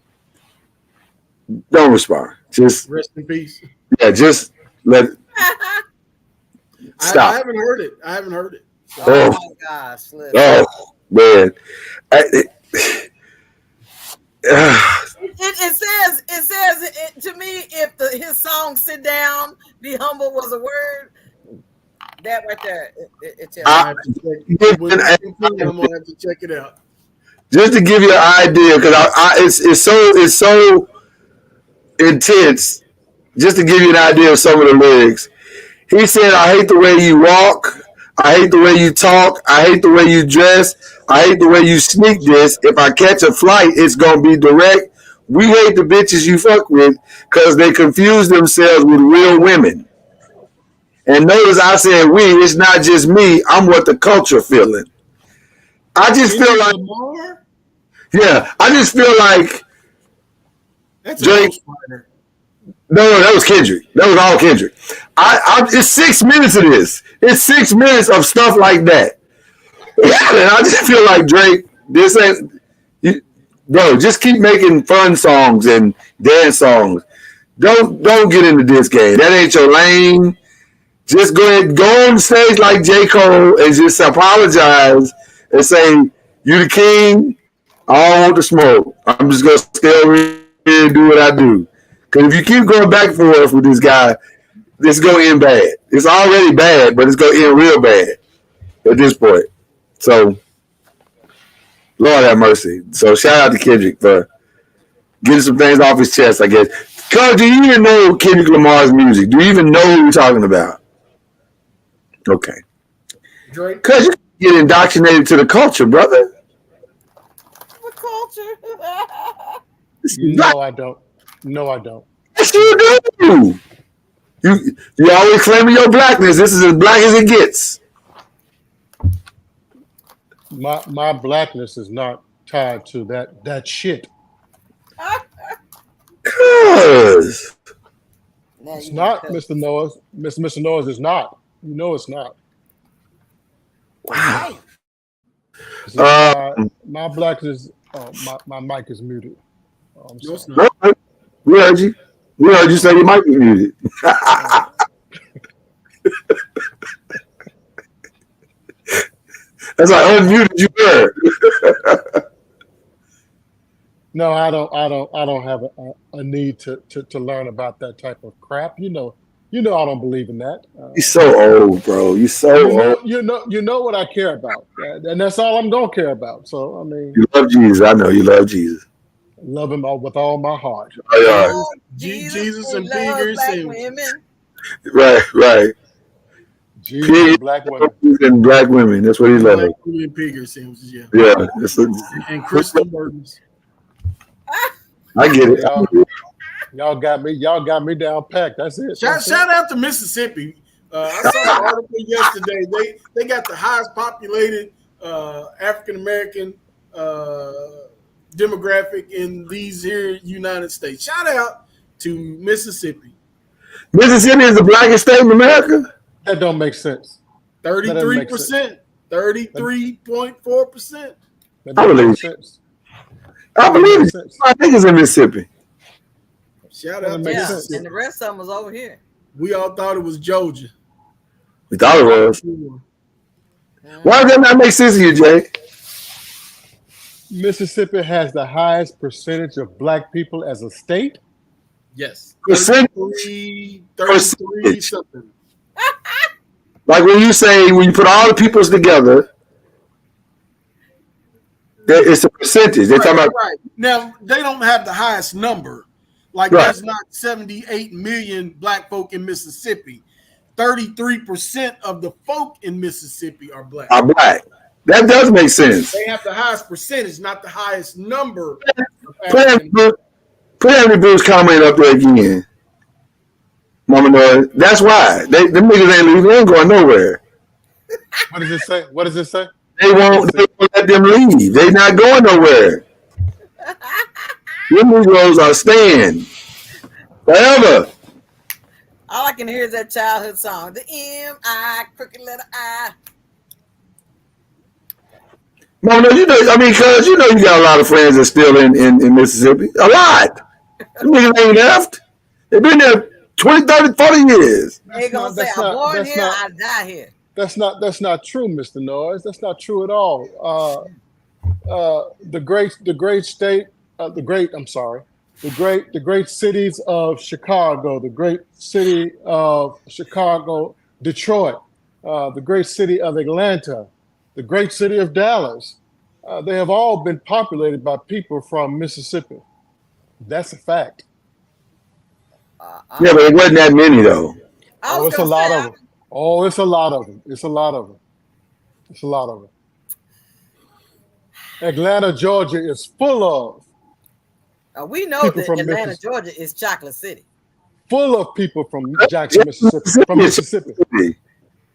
don't respond. Just rest in peace. Yeah, just let it stop. I haven't heard it. Oh my gosh. Listen. Oh, man. It says to me, if his song "Sit Down, Be Humble" was a word, that right there, it tells I'm gonna have to check it out. Just to give you an idea, because it's so intense. Just to give you an idea of some of the lyrics, he said, "I hate the way you walk. I hate the way you talk. I hate the way you dress. I hate the way you sneak this. If I catch a flight, it's gonna be direct. We hate the bitches you fuck with because they confuse themselves with real women." And notice I said we, it's not just me. I'm what the culture feeling. I just feel like, I just feel like that's Drake. No, that was Kendrick. That was all Kendrick. It's 6 minutes of this. It's 6 minutes of stuff like that. And I just feel like Drake, this ain't, bro, just keep making fun songs and dance songs. Don't get into this game. That ain't your lane. Just go ahead, go on stage like J. Cole and just apologize and say, "You the king. I don't want the smoke. I'm just gonna stay over here and do what I do." Because if you keep going back and forth with this guy, this is gonna end bad. It's already bad, but it's gonna end real bad at this point. So, Lord have mercy. So, shout out to Kendrick for getting some things off his chest, I guess. Cuz, do you even know Kendrick Lamar's music? Do you even know who we're talking about? Okay. Drake. Because you get indoctrinated to the culture, brother. What culture? No, I don't. No, I don't. Yes, you do. You always claiming your blackness. This is as black as it gets. My blackness is not tied to that shit. Cause It's not, Mr. NOIZ. Mr. NOIZ is not. You know it's not. wow. My blackness. My mic is muted. I'm No, it's sorry. not. We heard you. We heard you say you might be muted. That's like unmuted. You were. No, I don't have a need to learn about that type of crap. You know, I don't believe in that. You're so old, bro. You're so old. You know what I care about, and that's all I'm gonna care about. So I mean, You love Jesus. I know you love Jesus. love him with all my heart. Oh, yeah. Oh, Jesus and loves Peter black sandwiches. women. Right. Jesus and black women. And black women. That's what he loves. Black women pigger sandwiches, yeah. Yeah. And crystal burdens. I get it. Y'all got me down packed. That's it. Shout out to Mississippi. I saw an article yesterday. They got the highest populated African American demographic in these here United States. Shout out to Mississippi. Mississippi is the blackest state in America. That don't make sense. 33%. 33.4%. That I don't believe make it. sense. I believe it. I think it's in Mississippi. Shout out to Yeah, Mississippi. and the rest of them was over here. We all thought it was Georgia. We thought it was. Why does that not make sense to you, Jay? Mississippi has the highest percentage of black people as a state. Yes. Percentage. 33 something. Like when you put all the peoples together, it's a percentage. They're talking about Right. Now, they don't have the highest number. Like, Right. there's not 78 million black folk in Mississippi. 33% of the folk in Mississippi are black. are black. That does make sense. They have the highest percentage, not the highest number. of Put African- Anthony Bruce comment up there again. Mama knows. That's why. Them niggas ain't leaving. They ain't going nowhere. What does it say? What does it say? They won't let them leave. They not going nowhere. Them Negroes are staying forever. All I can hear is that childhood song. The M-I, crooked letter I. Mama, cuz you got a lot of friends that's still in Mississippi. A lot. Them niggas ain't left. They've been there 20, 30, 40 years. They gonna say, I'm born here, I die here. That's not true, Mr. NOIZ. That's not true at all. The great cities of Chicago, the great city of Chicago, Detroit, the great city of Atlanta, the great city of Dallas, they have all been populated by people from Mississippi. That's a fact. Yeah, but it wasn't that many though. Oh, it's a lot of them. Oh, it's a lot of them. It's a lot of them. It's a lot of them. Atlanta, Georgia is full of we know people that from Atlanta, Mississippi. Georgia is Chocolate City. Full of people from Jackson, Mississippi. From Mississippi.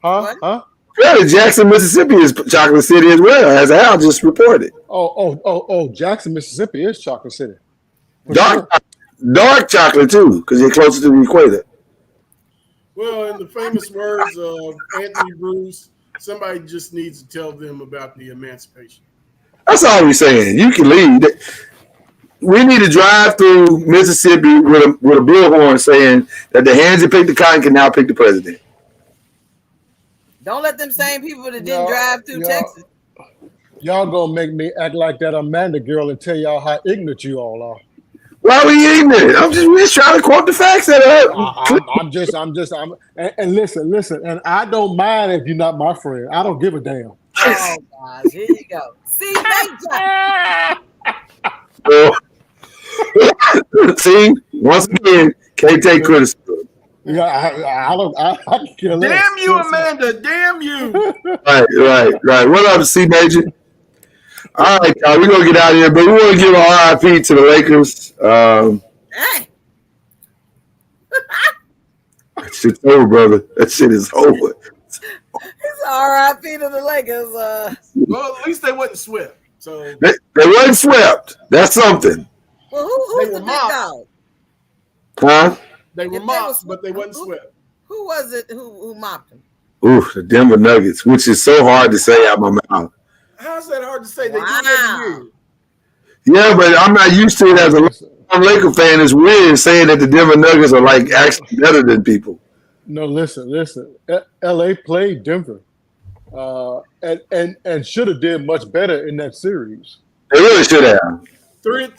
Huh? Yeah, Jackson, Mississippi is Chocolate City as well, as Al just reported. Oh, Jackson, Mississippi is Chocolate City. Dark chocolate too, because you're closer to the equator. Well, in the famous words of Anthony Bruce, somebody just needs to tell them about the emancipation. That's all we're saying. You can leave. We need to drive through Mississippi with a bullhorn saying that the hands that pick the cotton can now pick the president. Don't let them same people that didn't drive through Texas. Y'all gonna make me act like that Amanda girl and tell y'all how ignorant you all are. Why are we ignorant? We're just trying to quote the facts that and listen, and I don't mind if you're not my friend. I don't give a damn. Oh gosh, here you go. See, thank you. See, once again, can't take criticism. Yeah, I can care less. Damn you, Amanda. Damn you. Right. What up, C Major? All right, y'all, we're going to get out of here, but we want to give an RIP to the Lakers. Hey. That shit's over, brother. That shit is over. It's R.I.P. to the Lakers. Well, at least they wasn't swept. So They wasn't swept. That's something. Well, who's They the were big mocked. dog? Huh? they were If they mocked, was- but they wasn't swept. Who was it who mopped him? Ooh, the Denver Nuggets, which is so hard to say out my mouth. How's that hard to say? They do it Wow. every year. Yeah, but I'm not used to it as a Laker fan. It's weird saying that the Denver Nuggets are like actually better than people. No, listen. LA played Denver, and should have did much better in that series. They really should have. Three of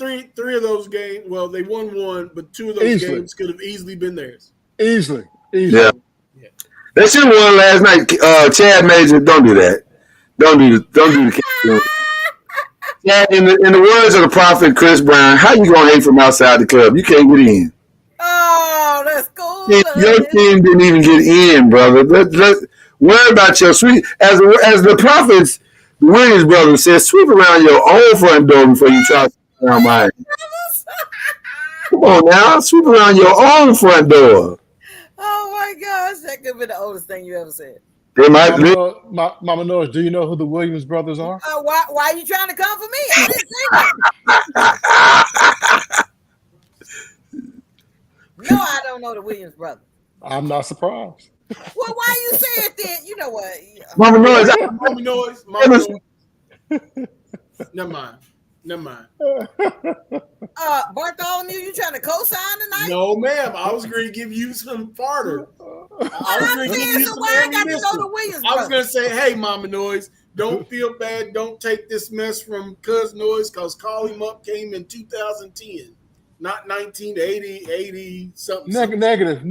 those games. Well, they won one, but two of those Easily. games could have easily been theirs. Easily. Yeah. They should have won last night. Chad Major, don't do that. Don't do the Chad, in the words of the prophet Chris Brown, how you gonna hate from outside the club? You can't get in. Oh, that's cool. Your team didn't even get in, brother. Let's worry about your sweep. As the prophets, the Williams brothers said, sweep around your own front door before you try to sweep around mine. Come on now, sweep around your own front door. Oh my gosh, that could be the oldest thing you ever said. They might. Mama Noise, do you know who the Williams brothers are? Why are you trying to come for me? I didn't say that. No, I don't know the Williams brothers. I'm not surprised. Well, why you say it then? You know what? Mama Noise. Mama Noise. Never mind. Bartholomew, you trying to co-sign tonight? No, ma'am. I was going to give you some fodder. I was going to give you some why I got to ammunition. know the Williams I was brothers? going to say, hey, Mama Noise, don't feel bad. Don't take this mess from Cuz Noise because Call Him Up came in 2010, not 1980, 80 something. Negative.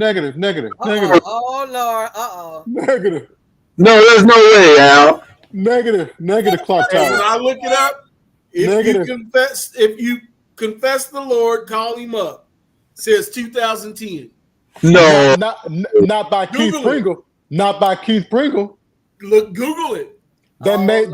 Oh Lord, Negative. No, there's no way, Al. Negative clock And when tower. I look it up, if Negative. you confess the Lord, call him up. Says 2010. No. Not by Keith Google it. Pringle. Not by Keith Pringle. Look, Google it. That may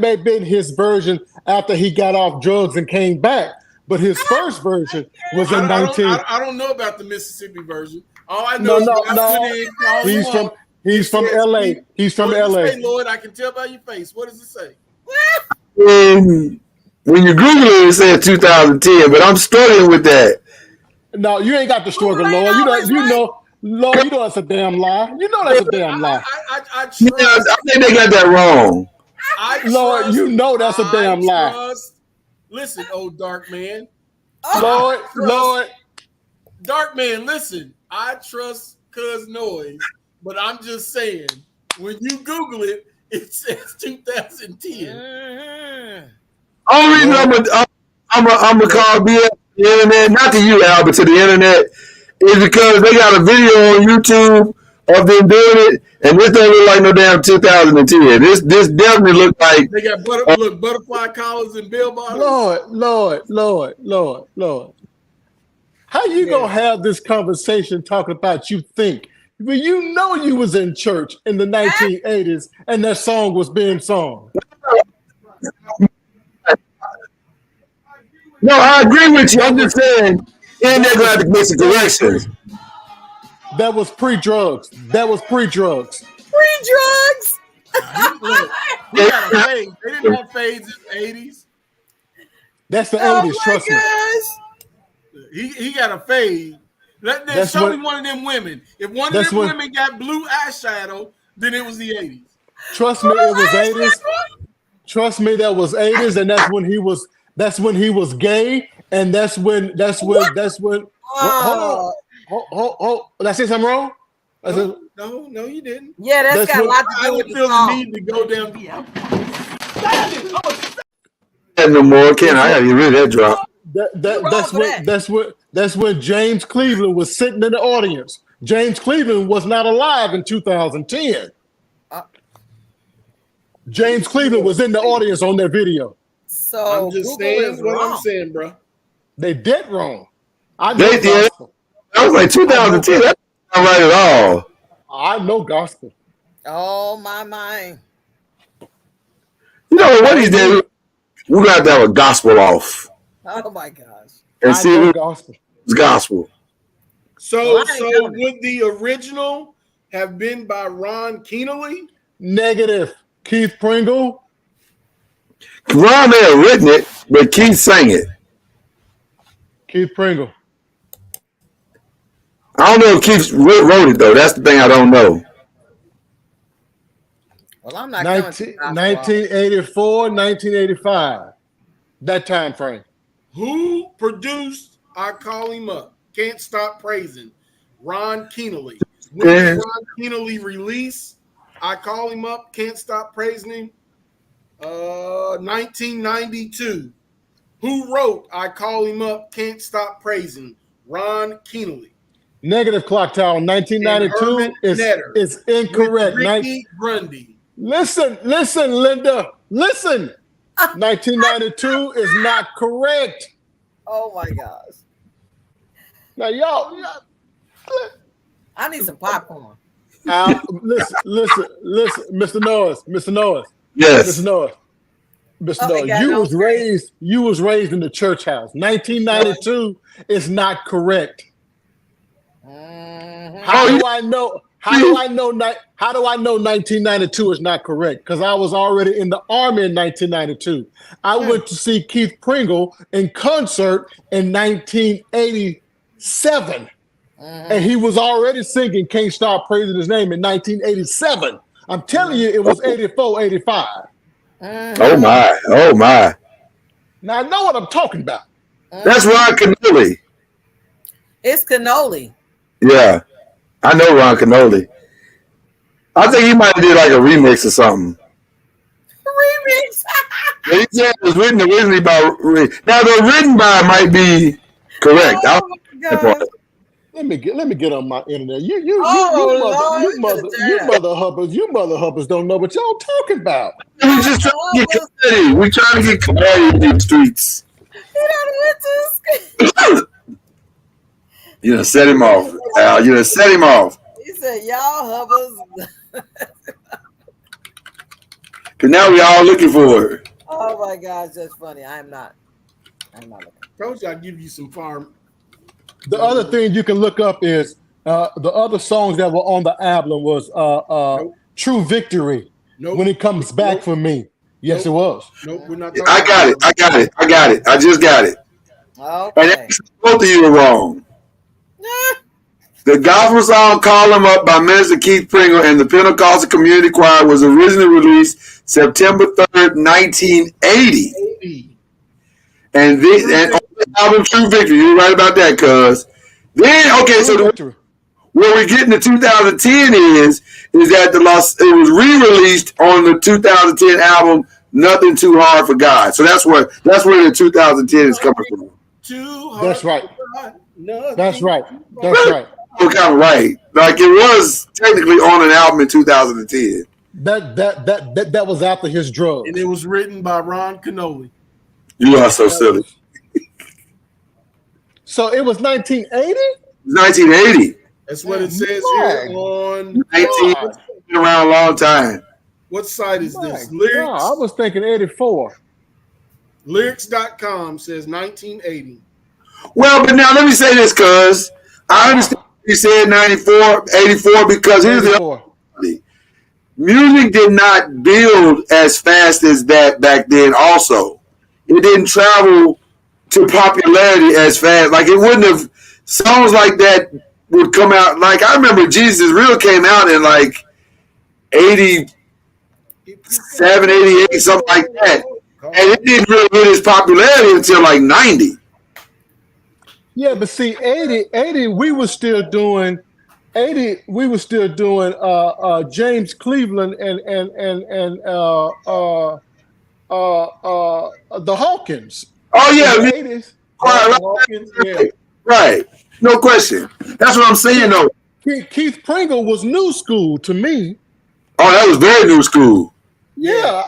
have been his version after he got off drugs and came back. But his first version was in 19. I don't know about the Mississippi version. All I know is when I put in Call He's Him from Up, he's from says, LA. He's from what does LA. it say, Lord, I can tell by your face. What does it say? When you Google it, it says 2010, but I'm struggling with that. No, you ain't got the struggle, Lord. Lord, you know that's a damn lie. You know that's a damn lie. I Yeah, I think they got that wrong. Lord, you know that's a damn lie. Listen, old dark man. Lord. Dark man, listen. I trust Cuz Noise, but I'm just saying, when you Google it, it says 2010. Only reason I'm a call BS the internet, not to you, Al, but to the internet, is because they got a video on YouTube of them doing it, and this don't look like no damn 2010. This definitely look like They got butterfly collars and bell bottoms. Lord. How you gonna have this conversation talking about you think? When you know you was in church in the 1980s and that song was being sung. No, I agree with you. I'm just saying, and they're gonna have to make some corrections. That was pre-drugs. Pre-drugs. Look, he got a fade. They didn't have fades in the 80s. That's the 80s, trust me. He got a fade. Show me one of them women. If one of them women got blue eyeshadow, then it was the 80s. Trust me, it was 80s. Trust me, that was 80s, and that's when he was gay, and that's when hold on. Did I say something wrong? No, you didn't. Yeah, that's got a lot to do with I feel the need to go down. No more, can I? You really that drop. That's when James Cleveland was sitting in the audience. James Cleveland was not alive in 2010. James Cleveland was in the audience on that video. So I'm just saying what I'm saying, bro. They did wrong. They did. was like 2010. That's not right at all. I know gospel. Oh my. You know what he's doing? We got to have a gospel off Oh my gosh. and I see know if gospel. it's gospel. So, Well, I ain't coming. would the original have been by Ron Keneally? Negative. Keith Pringle. Ron may have written it, but Keith sang it. Keith Pringle. I don't know if Keith wrote it though. That's the thing I don't know. Well, I'm not coming. 1984, 1985. That time frame. Who produced I Call Him Up? Can't Stop Praising. Ron Keneally. When did Ron Keneally release I Call Him Up? Can't Stop Praising Him? 1992. Who wrote I Call Him Up? Can't Stop Praising? Ron Keneally. Negative clock tower. 1992 is incorrect. Ricky Grundy. Listen, Linda. Listen. 1992 is not correct. Oh my gosh. Now, y'all I need some popcorn. listen, Mr. NOIZ. Yes. Mr. NOIZ. You was raised in the church house. 1992 is not correct. How do I know 1992 is not correct? Because I was already in the army in 1992. I went to see Keith Pringle in concert in 1987. And he was already singing Can't Stop Praising His Name in 1987. I'm telling you, it was 84, 85. Oh my. Now I know what I'm talking about. That's Ron Keneally. It's cannoli. Yeah. I know Ron Keneally. I think he might have did like a remix or something. Remix. He said it was written originally by. Now the written by might be correct. Oh my God. Let me get on my internet. You mother hubbers don't know what y'all talking about. We just trying to get clarity. We trying to get clarity in these streets. He done went to school. You done set him off, Al. You done set him off. He said, "Y'all hubbers." Cause now we all looking for it. Oh my gosh, that's funny. I'm not looking. Told you I'd give you some farm. The other thing you can look up is the other songs that were on the album was True Victory. Nope. When It Comes Back for Me. Yes, it was. Nope, we're not. I got it. I just got it. Okay. And both of you are wrong. The gospel song "Call Him Up" by Minister Keith Pringle and the Pentecostal Community Choir was originally released September 3rd, 1980. And on the album True Victory, you're right about that, cuz. Then, okay, so where we're getting to 2010 is that it was re-released on the 2010 album Nothing Too Hard for God. So that's where the 2010 is coming from. That's right. That's right. Kind of right. Like it was technically on an album in 2010. That was after his drugs. And it was written by Ron Keneally. You are so silly. So it was 1980? 1980. That's what it says here on 19. Been around a long time. What site is this? No, Lyrics. I was thinking 84. Lyrics.com says 1980. Well, but now let me say this, cuz I understand you said 94, 84, because here's the other thing. Music did not build as fast as that back then also. It didn't travel to popularity as fast. Like it wouldn't have, songs like that would come out. Like I remember Jesus Real came out in like 87, 88, something like that. And it didn't really get its popularity until like 90. Yeah, but see, 80, we were still doing James Cleveland and the Hawkins. Oh yeah, the 80s. Right. No question. That's what I'm saying though. Keith Pringle was new school to me. Oh, that was very new school. Yeah,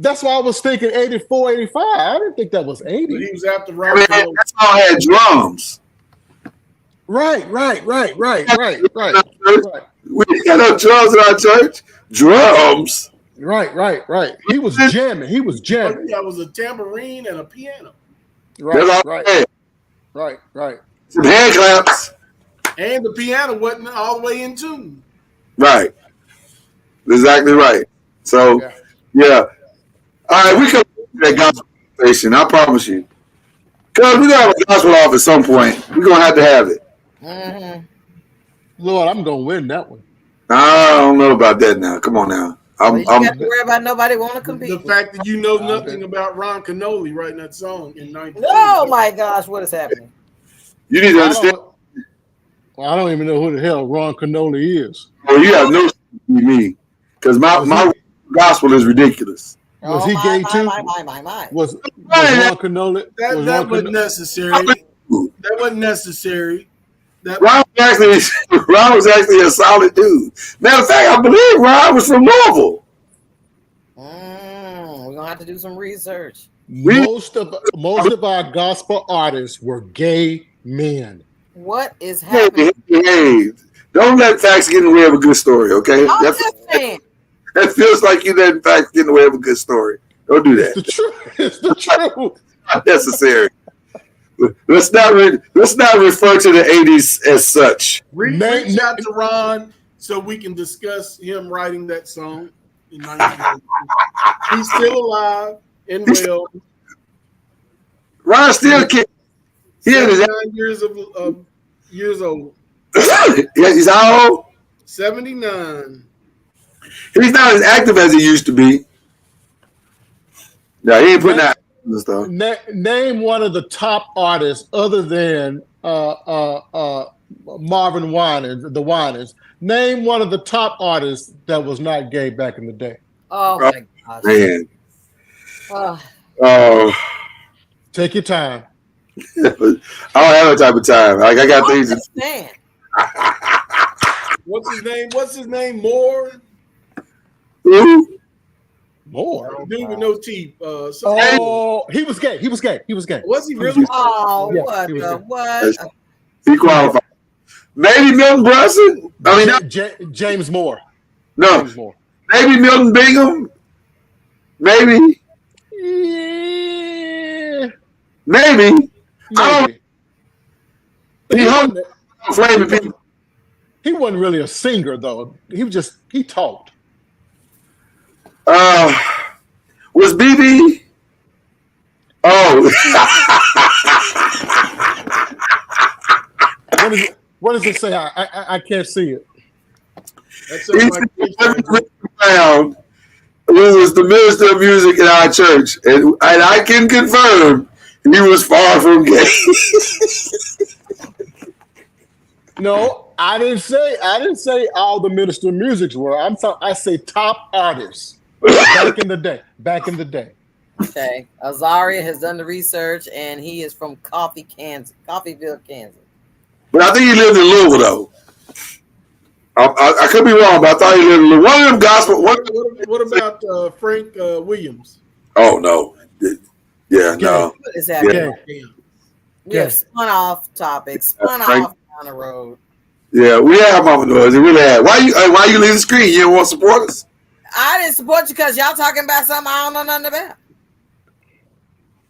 that's why I was thinking 84, 85. I didn't think that was 80. But he was after I Ron mean, Keneally. that song had drums. Right. We ain't got no drums in our church. Drums. Right. He was jamming. That was a tambourine and a piano. Right. Some hand claps. And the piano wasn't all the way in tune. Right. Exactly right. So, yeah. All right, we come to that gospel station. I promise you. Because we're going to have a gospel off at some point. We're going to have it. Mm-hmm. Lord, I'm going to win that one. I don't know about that now. Come on now. You got to worry about nobody want to compete. The fact that you know nothing about Ron Canoli writing that song in 19. Oh my gosh, what is happening? You need to understand. I don't even know who the hell Ron Canoli is. Well, you have no me. Because my gospel is ridiculous. Was he gay too? My. Was Ron Canoli? That wasn't necessary. That wasn't necessary. Ron was actually a solid dude. Matter of fact, I believe Ron was from Louisville. We're gonna have to do some research. Most of our gospel artists were gay men. What is happening? Hey, don't let facts get in the way of a good story, okay? I'm just saying. That feels like you letting facts get in the way of a good story. Don't do that. It's the truth. Not necessary. Let's not refer to the 80s as such. Reach out to Ron so we can discuss him writing that song in 1982. He's still alive and well. Ron still kicking. He is 79 years old. He's how old? 79. He's not as active as he used to be. No, he ain't putting out stuff. Name one of the top artists other than Marvin Winans, the Winans. Name one of the top artists that was not gay back in the day. Oh my gosh. Man. Take your time. I don't have that type of time. Like I got things. What's his name? Moore. Who? Moore. Dude with no teeth. He was gay. He was gay. Was he really? Oh, yeah, what? He qualified. Maybe Milton Brunson. I mean, James Moore. No. James Moore. Maybe Milton Bingham. Maybe. Yeah. Maybe. He hung flaming people. He wasn't really a singer though. He talked. Was BB? Oh. What does it say? I can't see it. Brown, who was the minister of music in our church, and I can confirm he was far from gay. No, I didn't say all the minister of music were. I say top artists back in the day. Okay, Azaria has done the research, and he is from Coffeeville, Kansas. But I think he lived in Louisville, though. I could be wrong, but I thought he lived in Louisville. One of them gospel. What about Frank Williams? Oh no, yeah, no. What is happening? We have spun off topics, spun off down the road. Yeah, we have Mama Noise. It really had. Why you leave the screen? You don't want to support us? I didn't support you because y'all talking about something I don't know nothing about.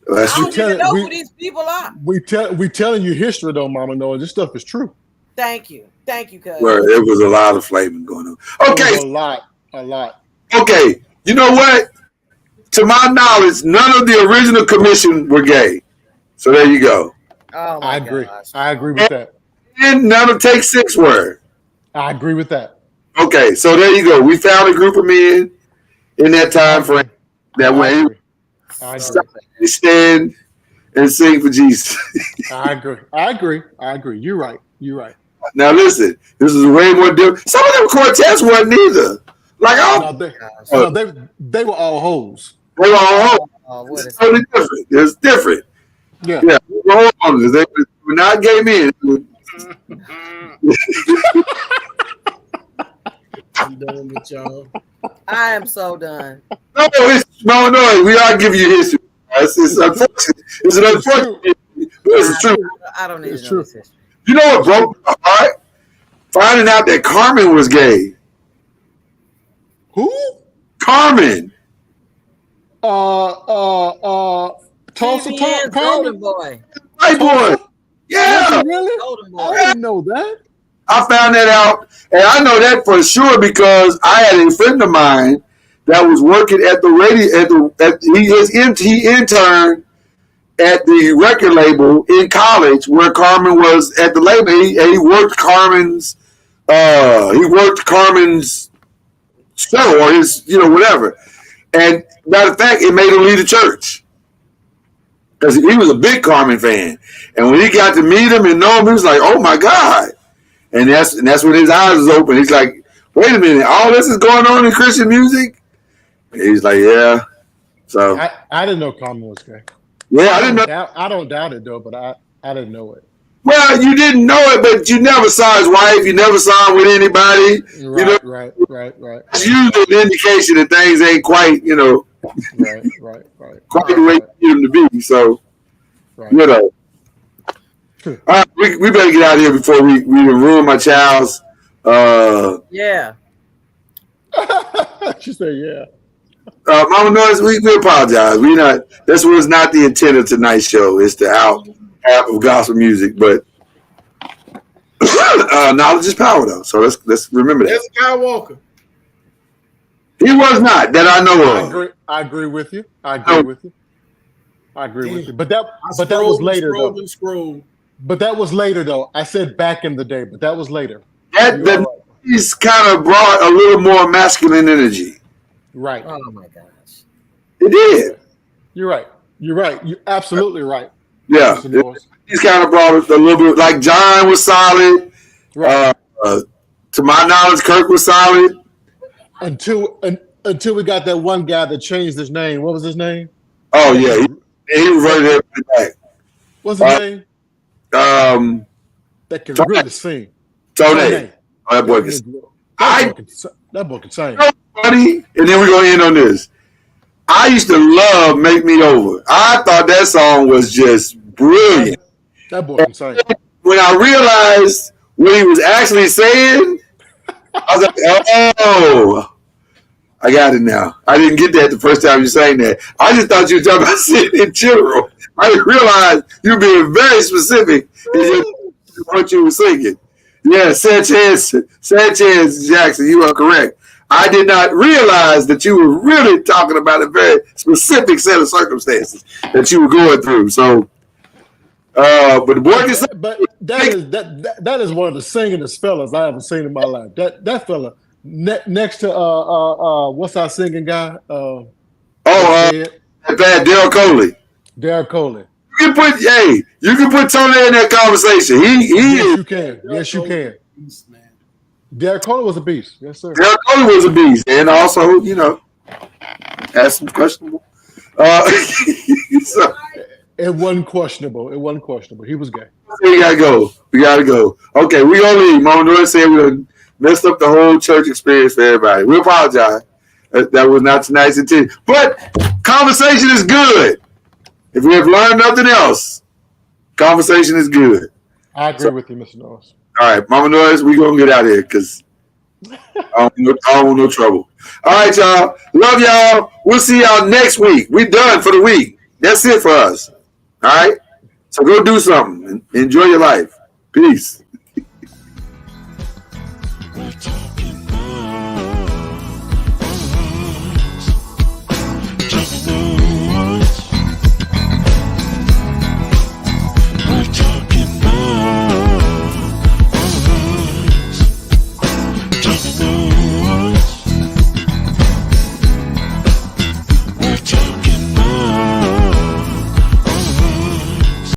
Well, I don't even know who these people are. We telling you history though, Mama Noise. This stuff is true. Thank you, cuz. Well, it was a lot of flaming going on. Okay, a lot. Okay, you know what? To my knowledge, none of the original commission were gay. So there you go. Oh my I agree. gosh. I agree with that. And none of Take Six were. I agree with that. Okay, so there you go. We found a group of men in that time frame that went stand and sing for Jesus. I agree. You're right. Now listen, this is way more different. Some of them quartets weren't either. Like they were all hoes. They were all hoes. What is Totally different. It's different. Yeah. They were hoes. They were not gay men. I'm done with y'all. I am so done. No, we are giving you history. It's unfortunate. It's an unfortunate. It's true. I don't need to know this history. You know what broke my heart? Finding out that Carmen was gay. Who? Carmen. Tulsa TVN's Golden Boy. White boy. Yeah. Really? Golden Boy. I didn't know that. I found that out, and I know that for sure because I had a friend of mine that was working at the radio. He interned at the record label in college where Carmen was at the label. He worked Carmen's. He worked Carmen's show or his, whatever. And matter of fact, it made him leave the church because he was a big Carmen fan. And when he got to meet him and know him, he was like, "Oh my God!" And that's when his eyes was open. He's like, "Wait a minute, all this is going on in Christian music?" And he's like, "Yeah." So I didn't know Carmen was gay. Yeah, I didn't know. I don't doubt it though, but I didn't know it. Well, you didn't know it, but you never saw his wife. You never saw him with anybody. Right. It's usually an indication that things ain't quite, Right. quite the way you need them to be. So, All right, we better get out of here before we ruin my child's. Yeah. She said, "Yeah." Mama Noise, we apologize. This was not the intent of tonight's show. It's to out half of gospel music, but knowledge is power, though. So let's remember that. That's Skywalker. He was not that I know of. I agree with you. I agree with you. But that was later though. But that was later though. I said back in the day, but that was later. He's kind of brought a little more masculine energy. Right. Oh my gosh. It did. You're right. You're absolutely right. Yeah. He's kind of brought it a little bit. Like John was solid. Right. To my knowledge, Kirk was solid. Until we got that one guy that changed his name. What was his name? Oh yeah, he reverted everything back. What's his name? That can really sing. Tony. Oh, that boy can sing. That boy can sing. Funny, and then we're gonna end on this. I used to love "Make Me Over." I thought that song was just brilliant. That boy can sing. When I realized what he was actually saying, I was like, "Oh, I got it now." I didn't get that the first time you sang that. I just thought you were talking about singing in general. I didn't realize you were being very specific in what you were singing. Yeah, Sanchez Jackson, you are correct. I did not realize that you were really talking about a very specific set of circumstances that you were going through. So, but the boy can say, but that is one of the singingest fellas I ever seen in my life. That fella next to what's our singing guy? Daryl Coley. Daryl Coley. You can put Tony in that conversation. Yes, you can. Daryl Coley was a beast. Yes, sir. Daryl Coley was a beast, and also, that's some questionable. It wasn't questionable. He was gay. We gotta go. Okay, we gonna leave. Mama Noise said we done messed up the whole church experience for everybody. We apologize. That was not tonight's intent. But conversation is good. If we have learned nothing else, conversation is good. I agree with you, Mr. Norris. All right, Mama Noise, we gonna get out of here because I don't want no trouble. All right, y'all. Love y'all. We'll see y'all next week. We done for the week. That's it for us. All right. So go do something and enjoy your life. Peace.